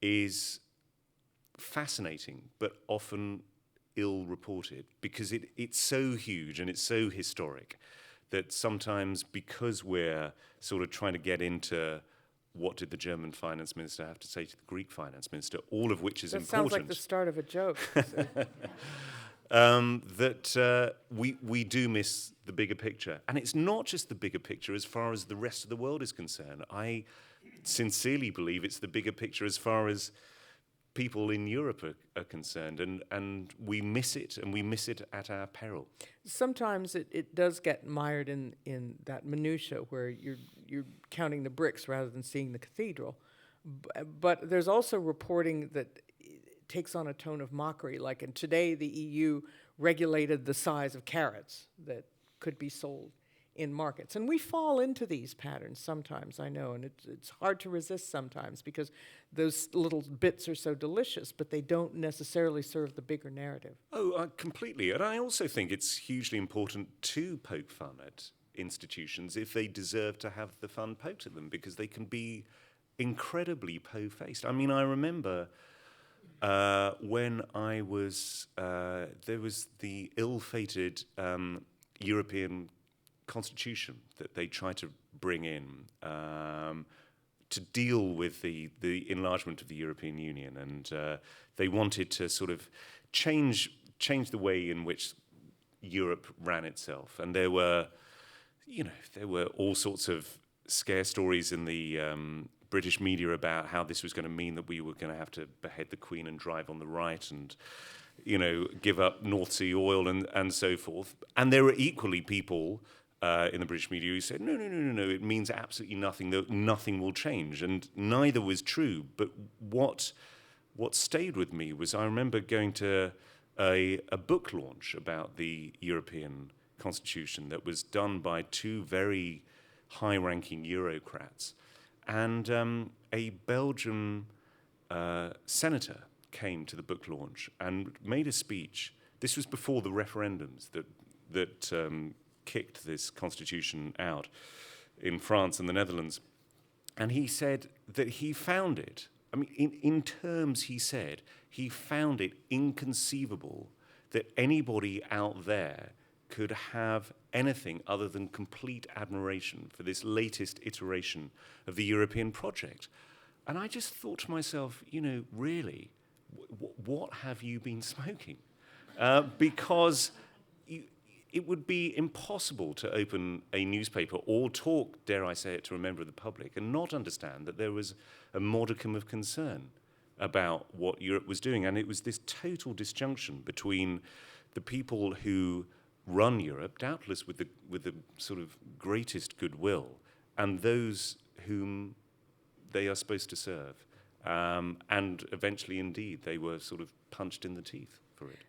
is fascinating, but often ill-reported, because it's so huge and it's so historic that sometimes, because we're sort of trying to get into what did the German finance minister have to say to the Greek finance minister, all of which is that important. Sounds like the start of a joke. That we do miss the bigger picture. And it's not just the bigger picture as far as the rest of the world is concerned. I sincerely believe it's the bigger picture as far as people in Europe are concerned, and we miss it, and we miss it at our peril. Sometimes it does get mired in that minutia where you're counting the bricks rather than seeing the cathedral. But there's also reporting that takes on a tone of mockery, like and today the EU regulated the size of carrots that could be sold in markets. And we fall into these patterns sometimes, I know, and it's hard to resist sometimes because those little bits are so delicious, but they don't necessarily serve the bigger narrative. Oh, completely. And I also think it's hugely important to poke fun at institutions if they deserve to have the fun poked at them, because they can be incredibly po-faced. I mean, I remember when I was, there was the ill-fated European Constitution that they tried to bring in to deal with the enlargement of the European Union, and they wanted to sort of change the way in which Europe ran itself. And there were all sorts of scare stories in the British media about how this was going to mean that we were going to have to behead the Queen and drive on the right, and give up North Sea oil and so forth. And there were equally people in the British media who said, no, it means absolutely nothing, that nothing will change. And neither was true. But what stayed with me was I remember going to a book launch about the European Constitution that was done by 2 very high-ranking Eurocrats. And a Belgian senator came to the book launch and made a speech. This was before the referendums that kicked this constitution out in France and the Netherlands. And he said that he found it, I mean, in terms he said, he found it inconceivable that anybody out there could have anything other than complete admiration for this latest iteration of the European project. And I just thought to myself, really, what have you been smoking? Because it would be impossible to open a newspaper or talk, dare I say it, to a member of the public and not understand that there was a modicum of concern about what Europe was doing. And it was this total disjunction between the people who run Europe, doubtless with the sort of greatest goodwill, and those whom they are supposed to serve. And eventually, indeed, they were sort of punched in the teeth for it.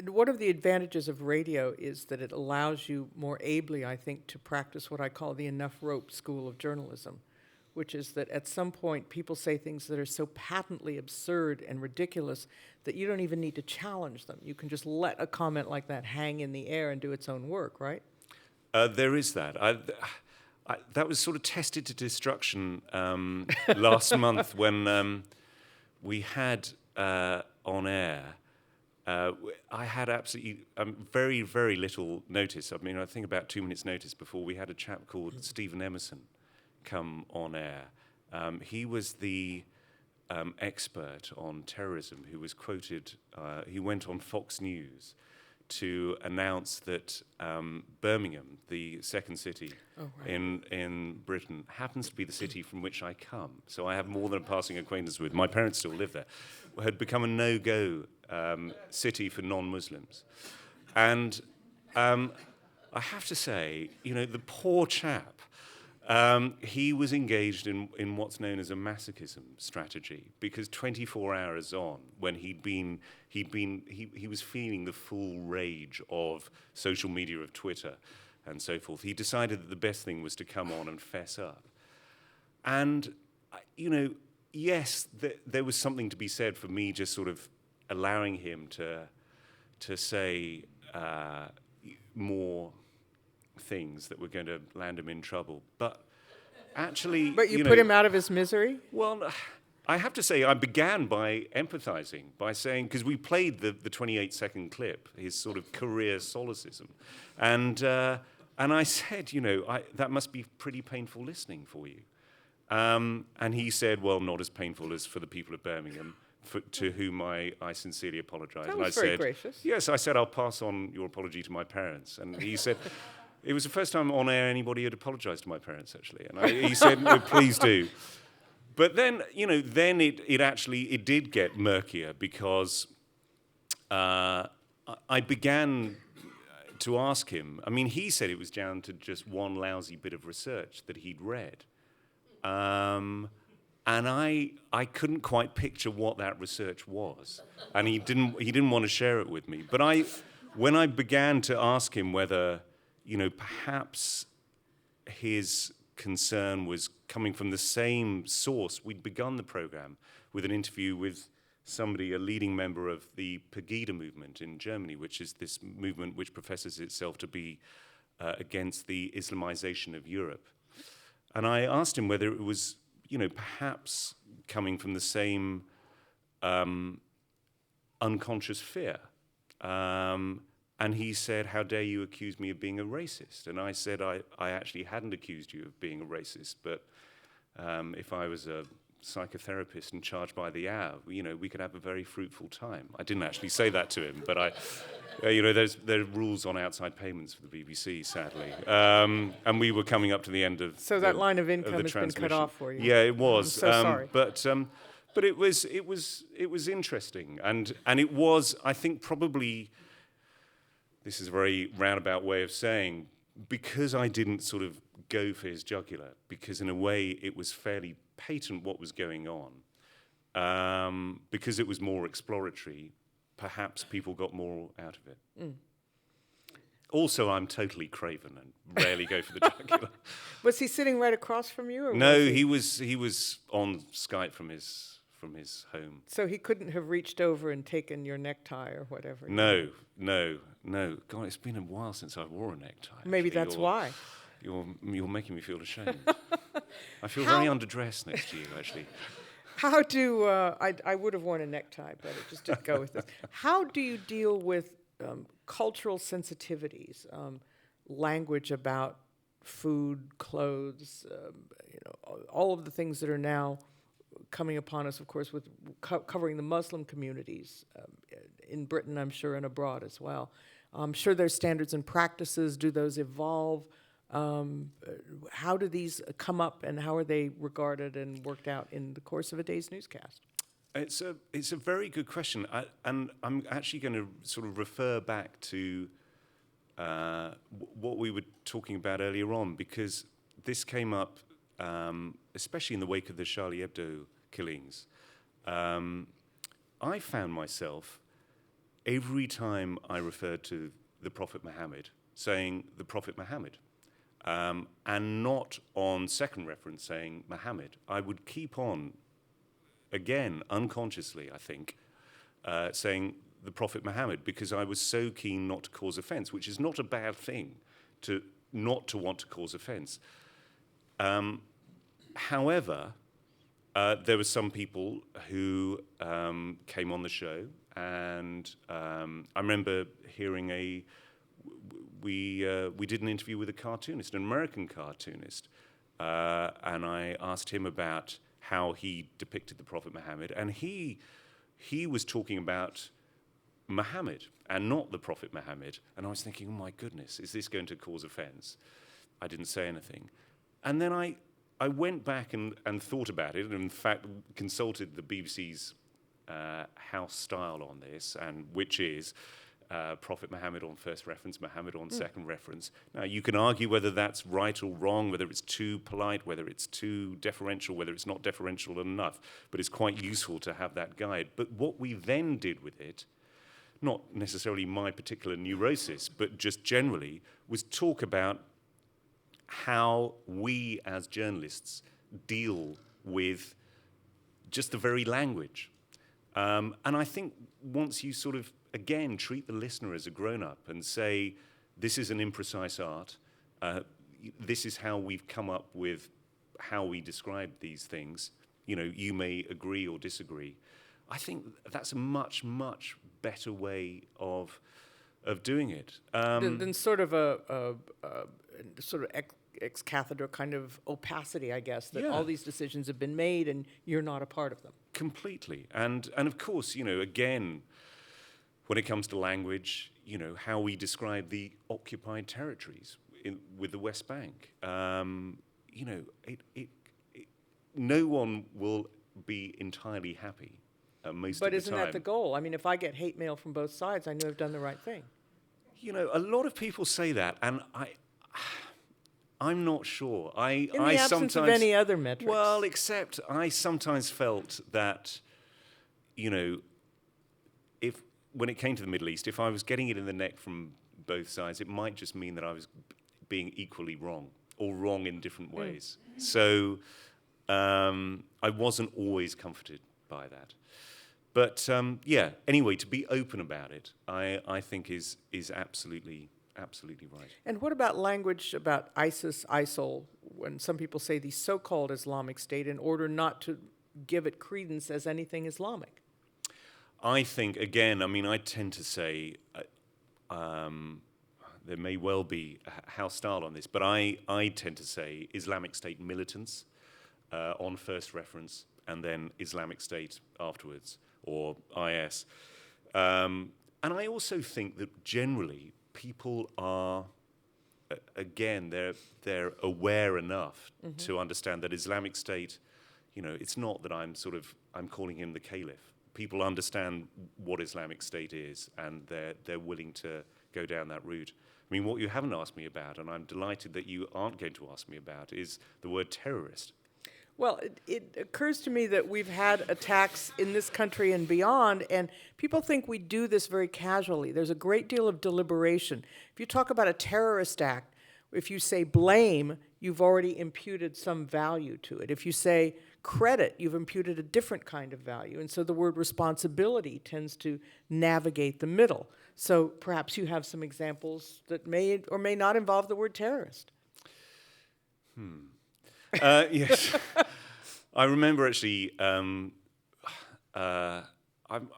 One of the advantages of radio is that it allows you more ably, I think, to practice what I call the enough rope school of journalism, which is that at some point people say things that are so patently absurd and ridiculous that you don't even need to challenge them. You can just let a comment like that hang in the air and do its own work, right? There is that. That was sort of tested to destruction last month when we had on air, I had absolutely very, very little notice. I mean, I think about 2 minutes' notice before we had a chap called Stephen Emerson come on air. He was the expert on terrorism who was quoted. He went on Fox News to announce that Birmingham, the second city in Britain, happens to be the city from which I come. So I have more than a passing acquaintance with. My parents still live there. Had become a no-go city for non-Muslims. And I have to say, the poor chap, he was engaged in what's known as a masochism strategy, because 24 hours on, when he was feeling the full rage of social media, of Twitter and so forth, he decided that the best thing was to come on and fess up. And, yes, there was something to be said for me just sort of allowing him to say more things that were going to land him in trouble. But actually... But you put him out of his misery? Well, I have to say, I began by empathizing, by saying, because we played the 28-second clip, his sort of career solecism. And I said, that must be pretty painful listening for you. And he said, well, not as painful as for the people of Birmingham, to whom I sincerely apologize. That And I was very said, gracious. yes, I said, I'll pass on your apology to my parents. And he said... It was the first time on air anybody had apologized to my parents, actually. And he said, no, please do. But then, then it did get murkier, because I began to ask him. I mean, he said it was down to just one lousy bit of research that he'd read. And I couldn't quite picture what that research was. And he didn't want to share it with me. But when I began to ask him whether... perhaps his concern was coming from the same source. We'd begun the program with an interview with somebody, a leading member of the Pegida movement in Germany, which is this movement which professes itself to be against the Islamization of Europe. And I asked him whether it was, perhaps coming from the same unconscious fear. And he said, how dare you accuse me of being a racist? And I said, I actually hadn't accused you of being a racist, but if I was a psychotherapist and charged by the hour, we could have a very fruitful time. I didn't actually say that to him, but there are rules on outside payments for the BBC, sadly. And we were coming up to the end of So that line of income has been cut off for you. Yeah, it was. I'm so sorry. But it was interesting. And it was, I think, probably... This is a very roundabout way of saying, because I didn't sort of go for his jugular, because in a way it was fairly patent what was going on, because it was more exploratory, perhaps people got more out of it. Mm. Also, I'm totally craven and rarely go for the jugular. Was he sitting right across from you? Or no, he was on Skype from his home. So he couldn't have reached over and taken your necktie or whatever? No. God, it's been a while since I wore a necktie. Maybe that's why. You're making me feel ashamed. I feel very underdressed next to you, actually. How do, I would have worn a necktie, but it just didn't go with this. How do you deal with cultural sensitivities, language about food, clothes, all of the things that are now coming upon us, of course, with covering the Muslim communities in Britain, I'm sure, and abroad as well. I'm sure there's standards and practices. Do those evolve? How do these come up, and how are they regarded and worked out in the course of a day's newscast? It's a very good question, and I'm actually going to sort of refer back to what we were talking about earlier on, because this came up, especially in the wake of the Charlie Hebdo killings. I found myself, every time I referred to the Prophet Muhammad, saying the Prophet Muhammad, and not on second reference saying Muhammad. I would keep on, again, unconsciously, I think, saying the Prophet Muhammad, because I was so keen not to cause offense, which is not a bad thing, not to want to cause offense. However, there were some people who came on the show, and I remember hearing we did an interview with a cartoonist, an American cartoonist, and I asked him about how he depicted the Prophet Muhammad, and he was talking about Muhammad and not the Prophet Muhammad, and I was thinking, oh my goodness, is this going to cause offense? I didn't say anything. And then I went back and thought about it, and in fact consulted the BBC's house style on this, and which is Prophet Muhammad on first reference, Muhammad on second reference. Now, you can argue whether that's right or wrong, whether it's too polite, whether it's too deferential, whether it's not deferential enough, but it's quite useful to have that guide. But what we then did with it, not necessarily my particular neurosis, but just generally, was talk about how we as journalists deal with just the very language. And I think once you sort of, again, treat the listener as a grown-up and say, this is an imprecise art, this is how we've come up with how we describe these things, you may agree or disagree. I think that's a much, much better way of doing it. Than sort of a sort of ex cathedra kind of opacity, I guess, that all these decisions have been made and you're not a part of them. Completely. And of course, again, when it comes to language, how we describe the occupied territories with the West Bank, no one will be entirely happy most of the time. But isn't that the goal? I mean, if I get hate mail from both sides, I know I've done the right thing. A lot of people say that, and I'm not sure. In the absence of any other metrics. Well, except I sometimes felt that, if when it came to the Middle East, if I was getting it in the neck from both sides, it might just mean that I was being equally wrong, or wrong in different ways. So I wasn't always comforted by that. But anyway, to be open about it, I think is absolutely right. And what about language about ISIS, ISIL, when some people say the so-called Islamic State in order not to give it credence as anything Islamic? I think, again, I tend to say, there may well be a house style on this, but I tend to say Islamic State militants on first reference, and then Islamic State afterwards, or IS. And I also think that generally people are, again, they're aware enough to understand that Islamic State, it's not that I'm calling him the caliph. People understand what Islamic State is, and they're willing to go down that route. What you haven't asked me about, and I'm delighted that you aren't going to ask me about, is the word terrorist. Well, it occurs to me that we've had attacks in this country and beyond, and people think we do this very casually. There's a great deal of deliberation. If you talk about a terrorist act, if you say blame, you've already imputed some value to it. If you say credit, you've imputed a different kind of value. And so the word responsibility tends to navigate the middle. So perhaps you have some examples that may or may not involve the word terrorist. Yes. I remember actually, I'm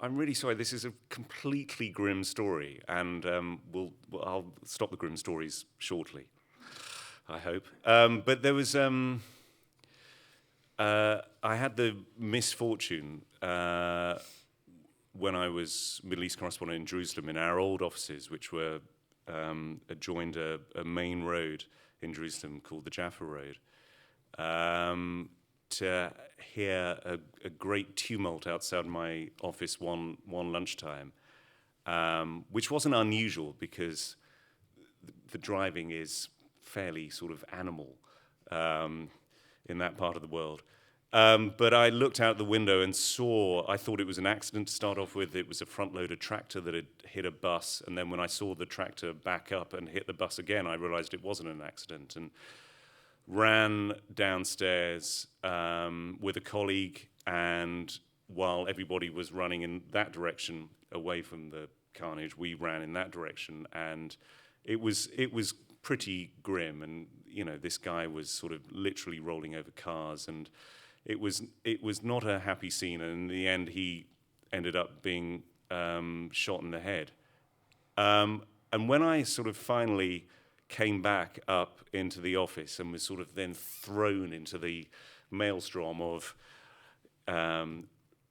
really sorry, this is a completely grim story, and I'll stop the grim stories shortly, I hope. But there was, I had the misfortune when I was Middle East correspondent in Jerusalem, in our old offices, which were adjoined a main road in Jerusalem called the Jaffa Road, to hear a great tumult outside my office one lunchtime, which wasn't unusual because the driving is fairly sort of animal in that part of the world. But I looked out the window and I thought it was an accident to start off with. It was a front-loader tractor that had hit a bus, and then when I saw the tractor back up and hit the bus again, I realized it wasn't an accident, and ran downstairs with a colleague, and while everybody was running in that direction away from the carnage, we ran in that direction, and it was pretty grim. And this guy was sort of literally rolling over cars, and it was not a happy scene, and in the end, he ended up being shot in the head. And when I sort of finally came back up into the office and was sort of then thrown into the maelstrom of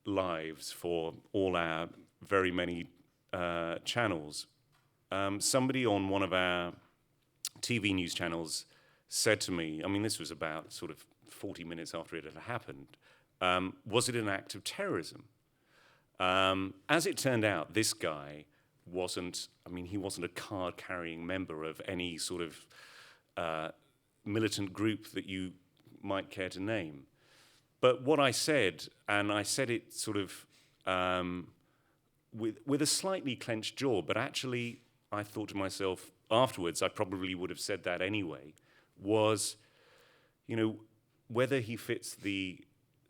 lives for all our very many channels, somebody on one of our TV news channels said to me, I mean, this was about sort of 40 minutes after it had happened, was it an act of terrorism? As it turned out, this guy wasn't a card-carrying member of any sort of militant group that you might care to name. But what I said, and I said it sort of with a slightly clenched jaw, but actually I thought to myself afterwards, I probably would have said that anyway, was, whether he fits the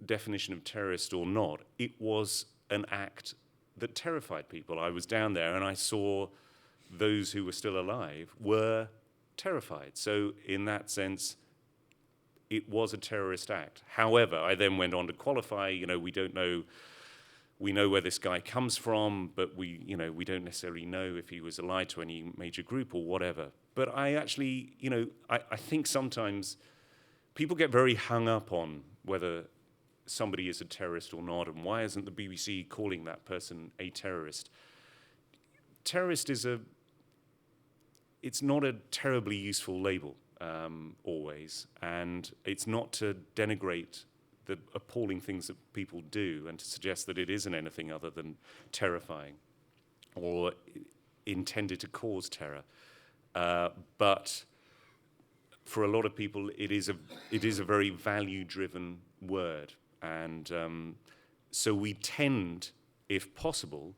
definition of terrorist or not, it was an act that terrified people. I was down there and I saw those who were still alive were terrified. So in that sense, it was a terrorist act. However, I then went on to qualify, we don't know, we know where this guy comes from, but we don't necessarily know if he was allied to any major group or whatever. But I actually, I think sometimes people get very hung up on whether somebody is a terrorist or not, and why isn't the BBC calling that person a terrorist? Terrorist it's not a terribly useful label, always, and it's not to denigrate the appalling things that people do and to suggest that it isn't anything other than terrifying or intended to cause terror. But for a lot of people, it is a very value-driven word. And so we tend, if possible,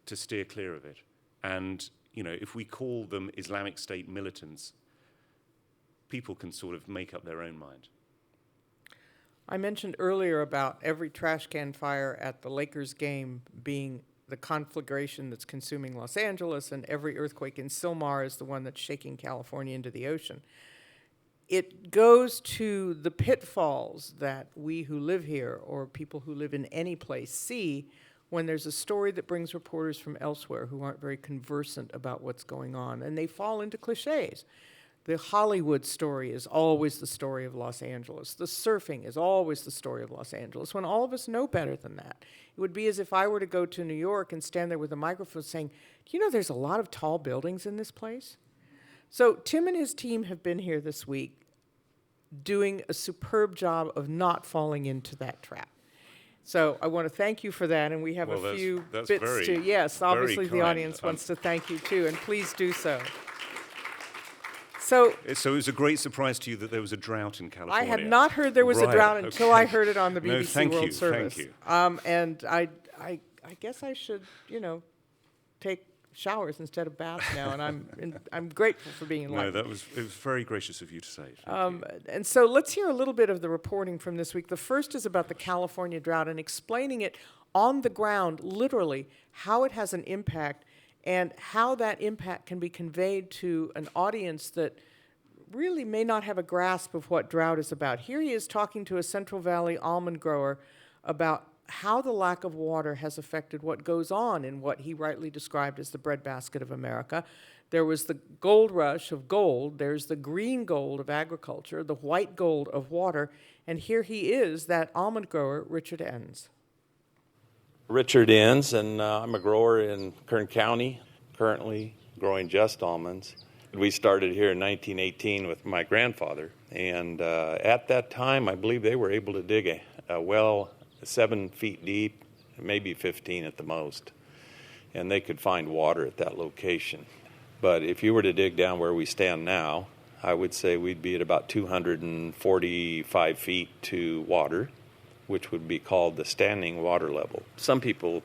to steer clear of it. And, if we call them Islamic State militants, people can sort of make up their own mind. I mentioned earlier about every trash can fire at the Lakers game being the conflagration that's consuming Los Angeles, and every earthquake in Sylmar is the one that's shaking California into the ocean. It goes to the pitfalls that we who live here or people who live in any place see when there's a story that brings reporters from elsewhere who aren't very conversant about what's going on, and they fall into cliches. The Hollywood story is always the story of Los Angeles. The surfing is always the story of Los Angeles, when all of us know better than that. It would be as if I were to go to New York and stand there with a microphone saying, do you know there's a lot of tall buildings in this place? So Tim and his team have been here this week doing a superb job of not falling into that trap. So I want to thank you for that, and we have a few bits to, yes, obviously the audience wants to thank you too, and please do so. So it was a great surprise to you that there was a drought in California. I had not heard there was a drought until I heard it on the BBC World Service. Thank you. And I guess I should, take showers instead of baths now, and I'm grateful for being enlightened. No, it was very gracious of you to say. Thank you. And so let's hear a little bit of the reporting from this week. The first is about the California drought and explaining it on the ground, literally, how it has an impact and how that impact can be conveyed to an audience that really may not have a grasp of what drought is about. Here he is talking to a Central Valley almond grower about how the lack of water has affected what goes on in what he rightly described as the breadbasket of America. There was the gold rush of gold, there's the green gold of agriculture, the white gold of water, and here he is, that almond grower, Richard Enns. Richard Enns, and I'm a grower in Kern County, currently growing just almonds. We started here in 1918 with my grandfather, and at that time, I believe they were able to dig a well 7 feet deep, maybe 15 at the most, and they could find water at that location. But if you were to dig down where we stand now, I would say we'd be at about 245 feet to water, which would be called the standing water level. Some people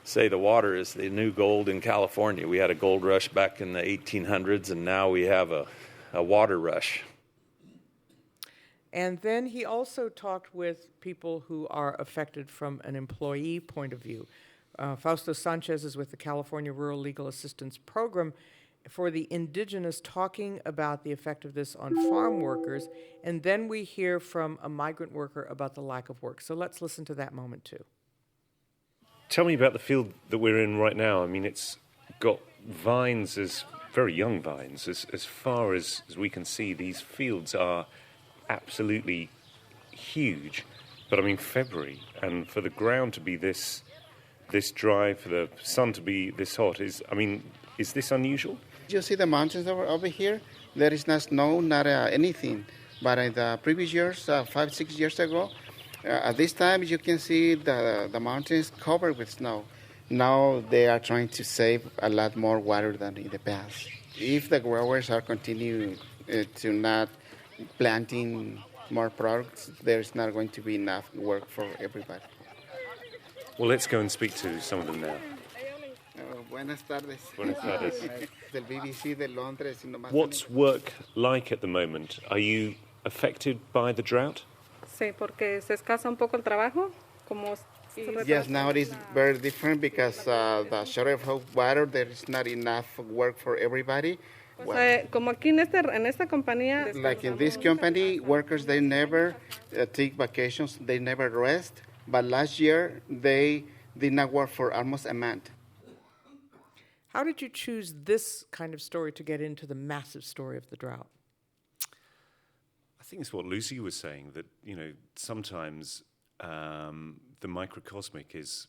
say the water is the new gold in California. We had a gold rush back in the 1800s, and now we have a water rush. And then he also talked with people who are affected from an employee point of view. Fausto Sanchez is with the California Rural Legal Assistance Program, for the indigenous talking about the effect of this on farm workers, and then we hear from a migrant worker about the lack of work. So let's listen to that moment too. Tell me about the field that we're in right now. I mean, it's got vines, as very young vines, as far as we can see. These fields are absolutely huge. But I mean, February, and for the ground to be this dry, for the sun to be this hot, is this unusual? You see the mountains over here? There is not snow, not anything. But in the previous years, 5-6 years ago, at this time you can see the mountains covered with snow. Now they are trying to save a lot more water than in the past. If the growers are continuing to not planting more products, there's not going to be enough work for everybody. Well, let's go and speak to some of them now. Buenas tardes. Buenas tardes. Del BBC de Londres. What's work like at the moment? Are you affected by the drought? Sí, porque se escasa un poco el trabajo. Yes, now it is very different because the shortage of water, there is not enough work for everybody. Como aquí en esta compañía. Like in this company, workers, they never take vacations, they never rest. But last year, they did not work for almost a month. How did you choose this kind of story to get into the massive story of the drought? I think it's what Lucy was saying, that, you know, sometimes the microcosmic is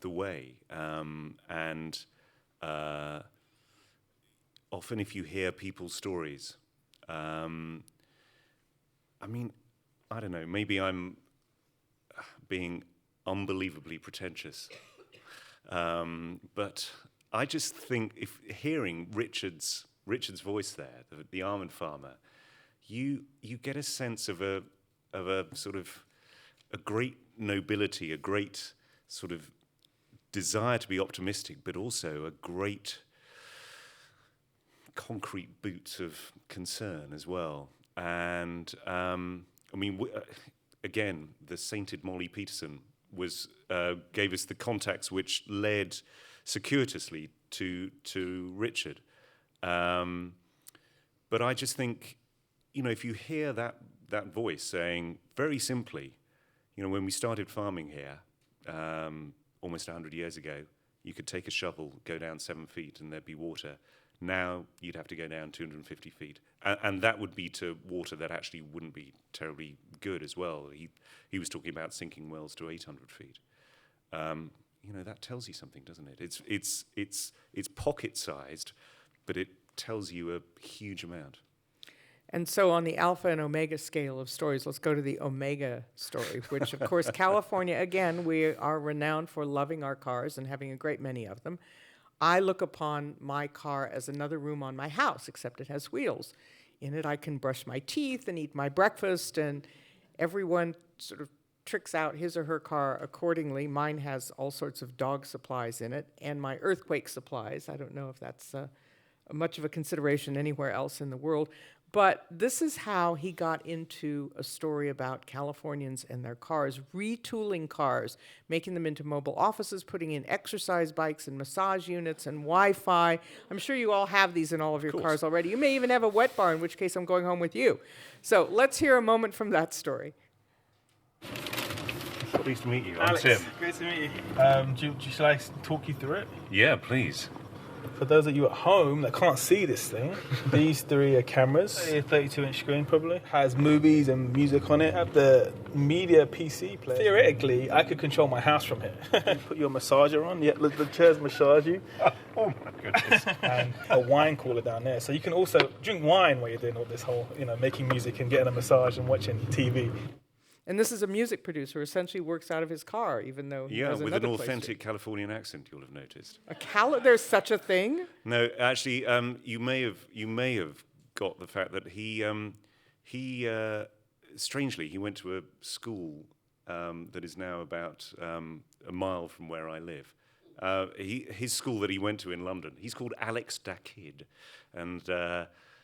the way. And often if you hear people's stories, I mean, I don't know, maybe I'm being unbelievably pretentious. But I just think, if hearing Richard's voice there, the almond farmer, you get a sense of a sort of a great nobility, a great sort of desire to be optimistic, but also a great concrete boots of concern as well. And I mean, again, the sainted Molly Peterson gave us the contacts which led circuitously to Richard. But I just think, you know, if you hear that voice saying very simply, you know, when we started farming here almost 100 years ago, you could take a shovel, go down 7 feet, and there'd be water. Now you'd have to go down 250 feet, and that would be to water that actually wouldn't be terribly good as well. He was talking about sinking wells to 800 feet. You know, that tells you something, doesn't it? It's pocket-sized, but it tells you a huge amount. And so on the alpha and omega scale of stories, let's go to the omega story, which, of course, California, again, we are renowned for loving our cars and having a great many of them. I look upon my car as another room on my house, except it has wheels. In it, I can brush my teeth and eat my breakfast, and everyone sort of tricks out his or her car accordingly. Mine has all sorts of dog supplies in it, and my earthquake supplies. I don't know if that's much of a consideration anywhere else in the world. But this is how he got into a story about Californians and their cars, retooling cars, making them into mobile offices, putting in exercise bikes and massage units and Wi-Fi. I'm sure you all have these in all of your cars already. You may even have a wet bar, in which case I'm going home with you. So let's hear a moment from that story. Pleased to meet you. Alex, I'm Tim. great to meet you. Shall I talk you through it? Yeah, please. For those of you at home that can't see this thing, these three are cameras. A 32-inch screen probably. Has movies and music on it. Have the media PC player. Theoretically, I could control my house from here. Put your massager on. Yeah, the chairs massage you. Oh my goodness. And a wine cooler down there. So you can also drink wine while you're doing all this whole, you know, making music and getting a massage and watching TV. And this is a music producer who essentially works out of his car, even though he has with another an place authentic Californian accent, you'll have noticed. There's such a thing? No, actually, you may have got the fact that he strangely, he went to a school that is now about a mile from where I live. His school that he went to in London, he's called Alex da Kid, and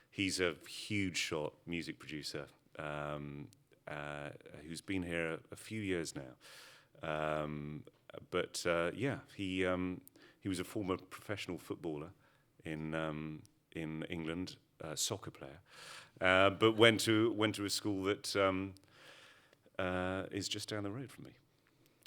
he's a huge shot music producer. Who's been here a few years now, but he was a former professional footballer in England, soccer player, but went to a school that is just down the road from me.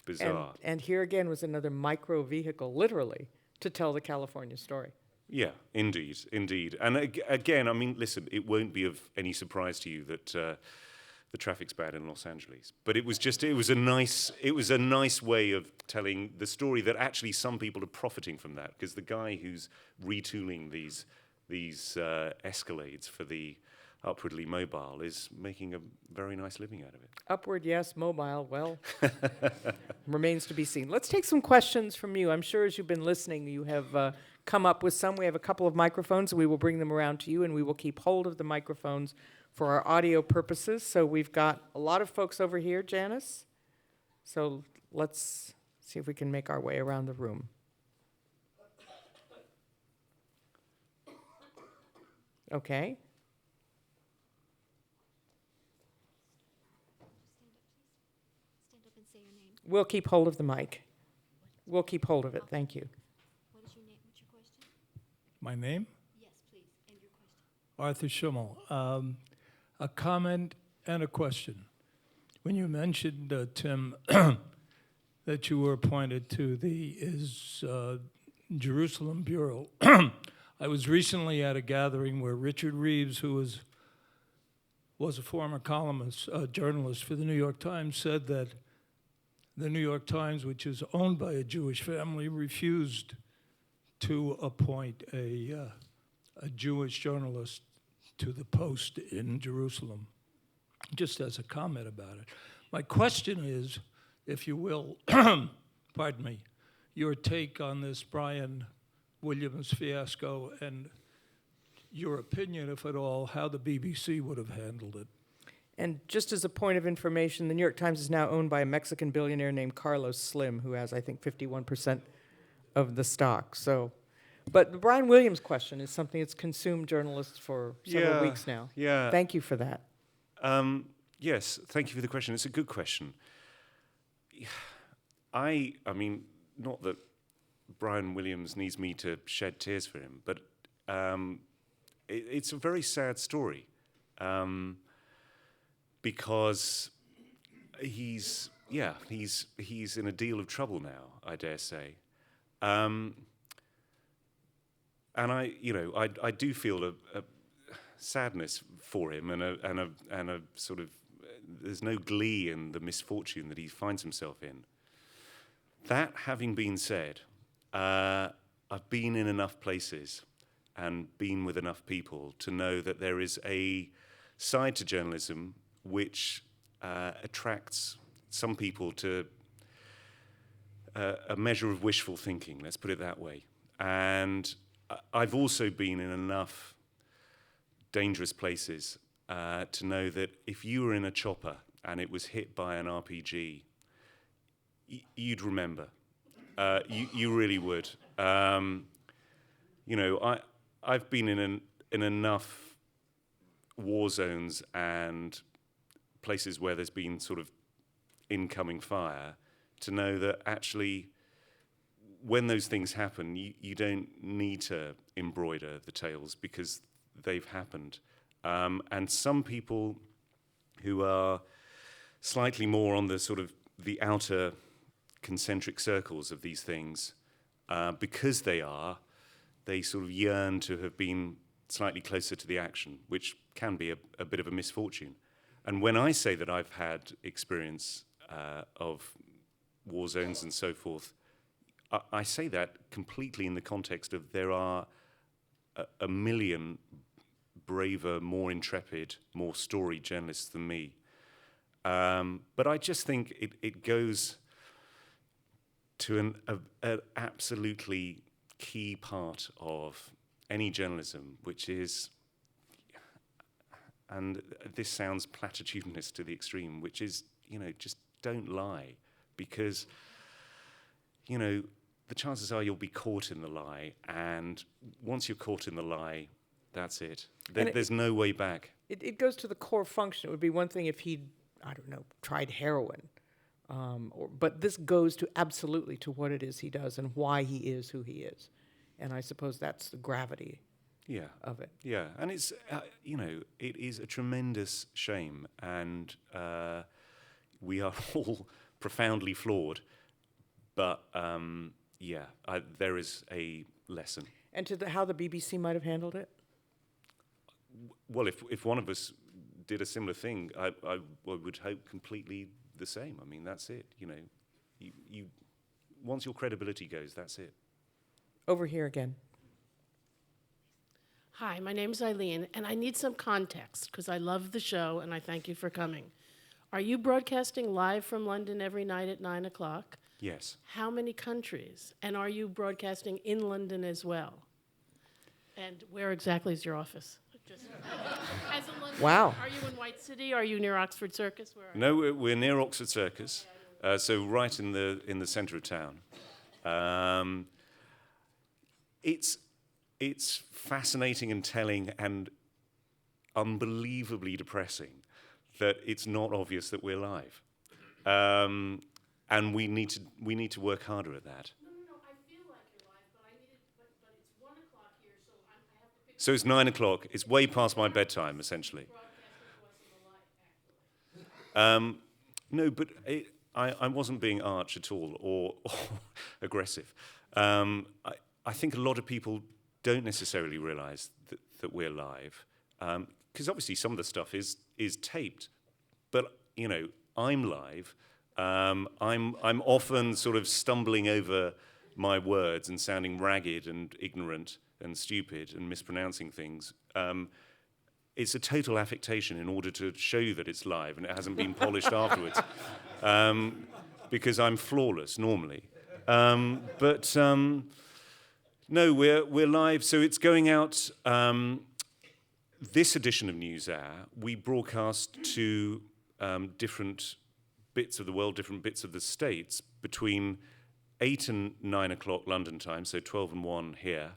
Bizarre. And here again was another micro vehicle, literally, to tell the California story. Yeah, indeed, indeed. And again, I mean, listen, it won't be of any surprise to you that the traffic's bad in Los Angeles. But it was a nice way of telling the story that actually some people are profiting from that, because the guy who's retooling these Escalades for the upwardly mobile is making a very nice living out of it. Upward, yes. Mobile, well, remains to be seen. Let's take some questions from you. I'm sure as you've been listening, you have come up with some. We have a couple of microphones, and we will bring them around to you, and we will keep hold of the microphones for our audio purposes. So we've got a lot of folks over here, Janice. So let's see if we can make our way around the room. Okay. Stand up and say your name. We'll keep hold of the mic. We'll keep hold of it. Thank you. What is your name? What's your question? My name? Yes, please, and your question. Arthur Schimmel. A comment and a question. When you mentioned, Tim, that you were appointed to the Jerusalem Bureau, I was recently at a gathering where Richard Reeves, who was a former columnist, journalist for the New York Times, said that the New York Times, which is owned by a Jewish family, refused to appoint a Jewish journalist to the post in Jerusalem, just as a comment about it. My question is, if you will, pardon me, your take on this Brian Williams fiasco and your opinion, if at all, how the BBC would have handled it. And just as a point of information, the New York Times is now owned by a Mexican billionaire named Carlos Slim, who has, I think, 51% of the stock. So, but the Brian Williams question is something that's consumed journalists for several weeks now. Yeah. Thank you for that. Yes, thank you for the question. It's a good question. I mean, not that Brian Williams needs me to shed tears for him, but it's a very sad story because he's in a deal of trouble now, I dare say, and I do feel a sadness for him and a sort of there's no glee in the misfortune that he finds himself in. That having been said, I've been in enough places and been with enough people to know that there is a side to journalism which attracts some people to a measure of wishful thinking, let's put it that way. And I've also been in enough dangerous places to know that if you were in a chopper and it was hit by an RPG, you'd remember. You really would. I've been in enough war zones and places where there's been sort of incoming fire to know that actually when those things happen, you don't need to embroider the tales because they've happened. And some people who are slightly more on the sort of the outer concentric circles of these things, because they sort of yearn to have been slightly closer to the action, which can be a bit of a misfortune. And when I say that I've had experience of war zones and so forth, I say that completely in the context of there are a million braver, more intrepid, more storied journalists than me. But I just think it goes to an absolutely key part of any journalism, which is, and this sounds platitudinous to the extreme, which is, just don't lie, because, the chances are you'll be caught in the lie, and once you're caught in the lie, that's it. There's no way back. It goes to the core function. It would be one thing if he'd, tried heroin. But this goes to absolutely to what it is he does and why he is who he is. And I suppose that's the gravity Yeah. of it. Yeah, and it's, it is a tremendous shame, and we are all profoundly flawed, but there is a lesson. And how the BBC might have handled it? Well, if one of us did a similar thing, I would hope completely the same. I mean, that's it, you once your credibility goes, that's it. Over here again. Hi, my name's Eileen, and I need some context because I love the show and I thank you for coming. Are you broadcasting live from London every night at 9 o'clock? Yes. How many countries? And are you broadcasting in London as well? And where exactly is your office? Just as a London, Wow. Are you in White City? Are you near Oxford Circus? Where are you? No, we're near Oxford Circus, so right in the centre of town. It's fascinating and telling and unbelievably depressing that it's not obvious that we're live, and we need to work harder at that. No, I feel like you're live, but it's 1 o'clock here, so I have to pick. So it's 9 o'clock. It's way past my bedtime, essentially. No, but I wasn't being arch at all or aggressive. I think a lot of people don't necessarily realise that we're live, because obviously some of the stuff is taped, but I'm live. I'm often sort of stumbling over my words and sounding ragged and ignorant and stupid and mispronouncing things. It's a total affectation in order to show you that it's live and it hasn't been polished afterwards, because I'm flawless normally. No, we're live, so it's going out. This edition of NewsHour, we broadcast to different bits of the world, different bits of the States, between 8 and 9 o'clock London time, so 12 and 1 here,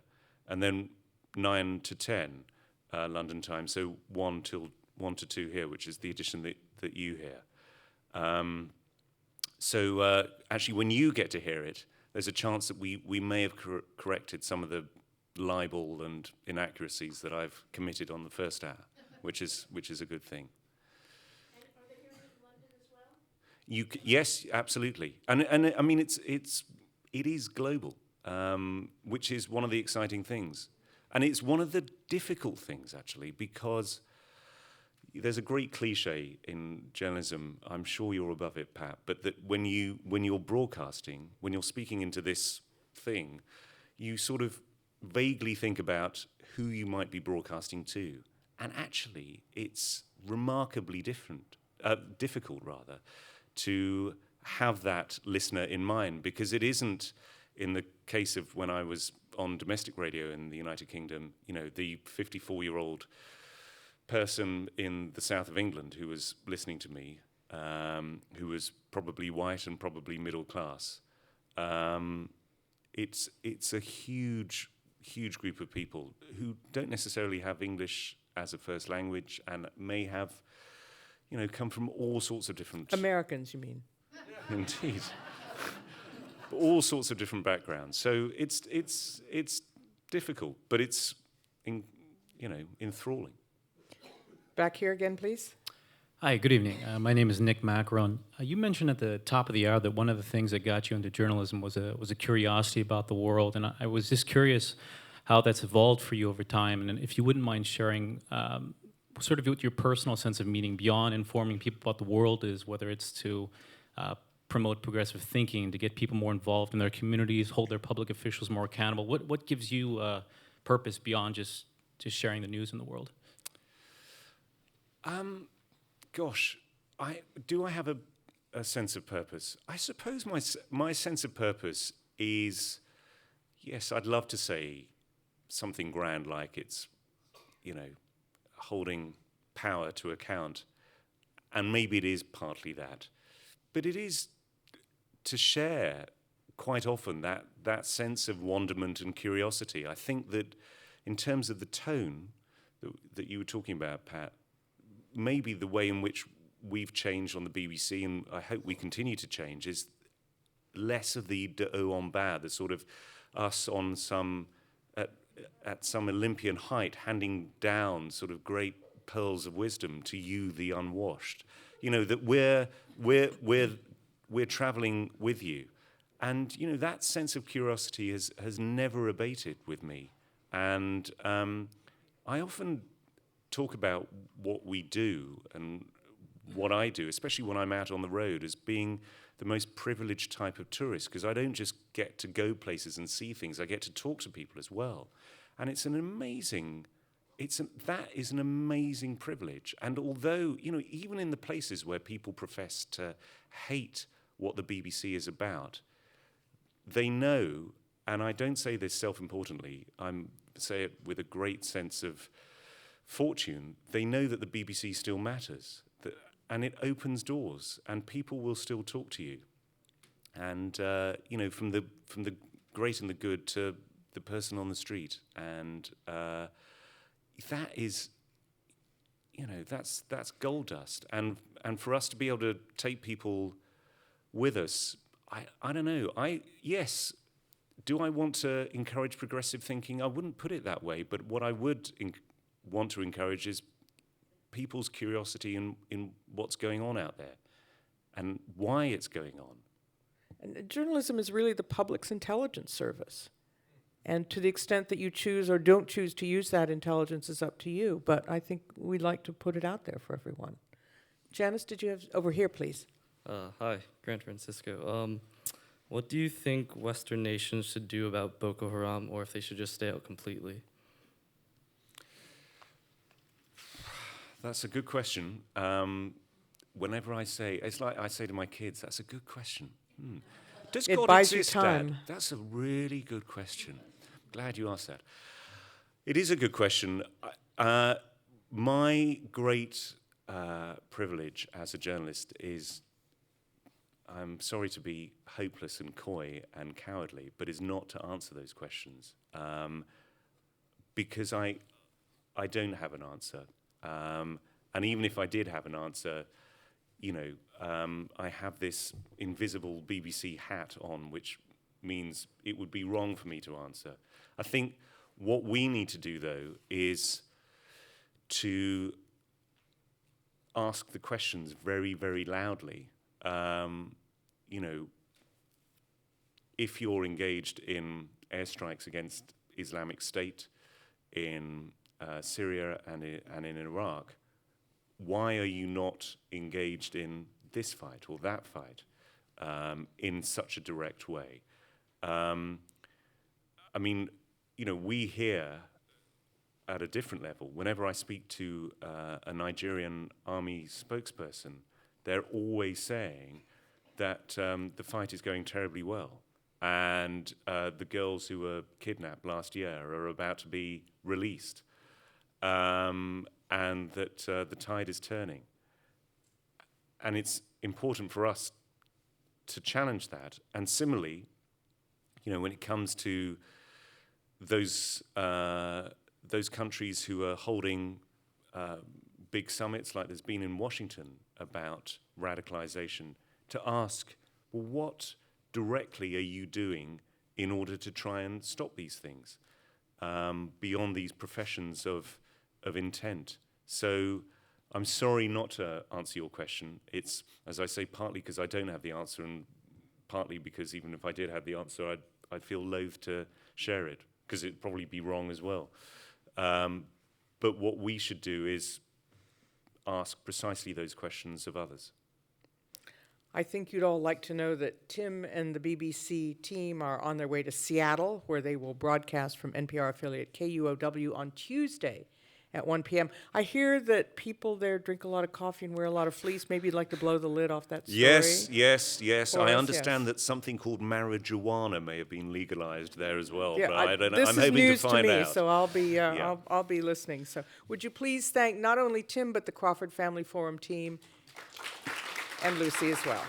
and then 9 to 10 London time, so 1 till 1 to 2 here, which is the edition that you hear. Actually, when you get to hear it, there's a chance that we may have corrected some of the libel and inaccuracies that I've committed on the first hour, which is a good thing. And are they hearing it in London as well? Yes, absolutely, and I mean it is global, which is one of the exciting things, and it's one of the difficult things actually, because there's a great cliche in journalism. I'm sure you're above it, Pat, but that when you're broadcasting, when you're speaking into this thing, you sort of vaguely think about who you might be broadcasting to, and actually it's remarkably difficult rather, to have that listener in mind, because it isn't, in the case of when I was on domestic radio in the United Kingdom, the 54-year-old person in the south of England who was listening to me, who was probably white and probably middle class. It's a huge group of people who don't necessarily have English as a first language and may have, come from all sorts of different... Americans, you mean? Indeed. All sorts of different backgrounds. So it's difficult, but it's enthralling. Back here again, please. Hi, good evening. My name is Nick Macron. You mentioned at the top of the hour that one of the things that got you into journalism was a curiosity about the world, and I was just curious how that's evolved for you over time, and if you wouldn't mind sharing sort of what your personal sense of meaning beyond informing people about the world is, whether it's to promote progressive thinking, to get people more involved in their communities, hold their public officials more accountable. What gives you purpose beyond just sharing the news in the world? Gosh, do I have a sense of purpose? I suppose my sense of purpose is, yes, I'd love to say something grand like it's, holding power to account, and maybe it is partly that, but it is to share quite often that sense of wonderment and curiosity. I think that in terms of the tone that you were talking about, Pat, maybe the way in which we've changed on the BBC, and I hope we continue to change, is less of the de haut en bas, the sort of us on some at some Olympian height, handing down sort of great pearls of wisdom to you, the unwashed. You know, that we're traveling with you. And, you know, that sense of curiosity has never abated with me. And I often talk about what we do and what I do, especially when I'm out on the road, as being the most privileged type of tourist, because I don't just get to go places and see things, I get to talk to people as well. And it's an amazing, that is an amazing privilege. And although, you know, even in the places where people profess to hate what the BBC is about, they know, and I don't say this self-importantly, I say it with a great sense of fortune, they know that the BBC still matters, and it opens doors, and people will still talk to you. And, you know, from the great and the good to the person on the street. And that is, you know, that's gold dust. And for us to be able to take people with us, I don't know. Yes, do I want to encourage progressive thinking? I wouldn't put it that way, but what I would want to encourage is people's curiosity in what's going on out there and why it's going on. And journalism is really the public's intelligence service. And to the extent that you choose or don't choose to use that intelligence is up to you. But I think we'd like to put it out there for everyone. Janice, did you have... Over here, please. Hi, Grant Francisco. What do you think Western nations should do about Boko Haram, or if they should just stay out completely? That's a good question. Whenever I say, it's like I say to my kids, that's a good question. Does God buys you exist, time. Dad? That's a really good question. Glad you asked that. It is a good question. My great privilege as a journalist is, I'm sorry to be hopeless and coy and cowardly, but is not to answer those questions. Because I don't have an answer. And even if I did have an answer, you know, I have this invisible BBC hat on, which means it would be wrong for me to answer. I think what we need to do, though, is to ask the questions very, very loudly. You know, if you're engaged in airstrikes against Islamic State in Syria and in Iraq, why are you not engaged in this fight or that fight in such a direct way? I mean, you know, we here at a different level, whenever I speak to a Nigerian army spokesperson, they're always saying that the fight is going terribly well. And the girls who were kidnapped last year are about to be released. And that the tide is turning. And it's important for us to challenge that. And similarly, you know, when it comes to those countries who are holding big summits like there's been in Washington about radicalization, to ask, well, what directly are you doing in order to try and stop these things beyond these professions of intent? So I'm sorry not to answer your question. It's, as I say, partly because I don't have the answer, and partly because even if I did have the answer, I'd feel loath to share it, because it'd probably be wrong as well. But what we should do is ask precisely those questions of others. I think you'd all like to know that Tim and the BBC team are on their way to Seattle, where they will broadcast from NPR affiliate KUOW on Tuesday at 1 p.m. I hear that people there drink a lot of coffee and wear a lot of fleece. Maybe you'd like to blow the lid off that story. Yes. I understand that something called marijuana may have been legalized there as well. Yeah, but I don't know. This I'm is hoping news to find me, out. so I'll be I'll be listening. So would you please thank not only Tim but the Crawford Family Forum team and Lucy as well.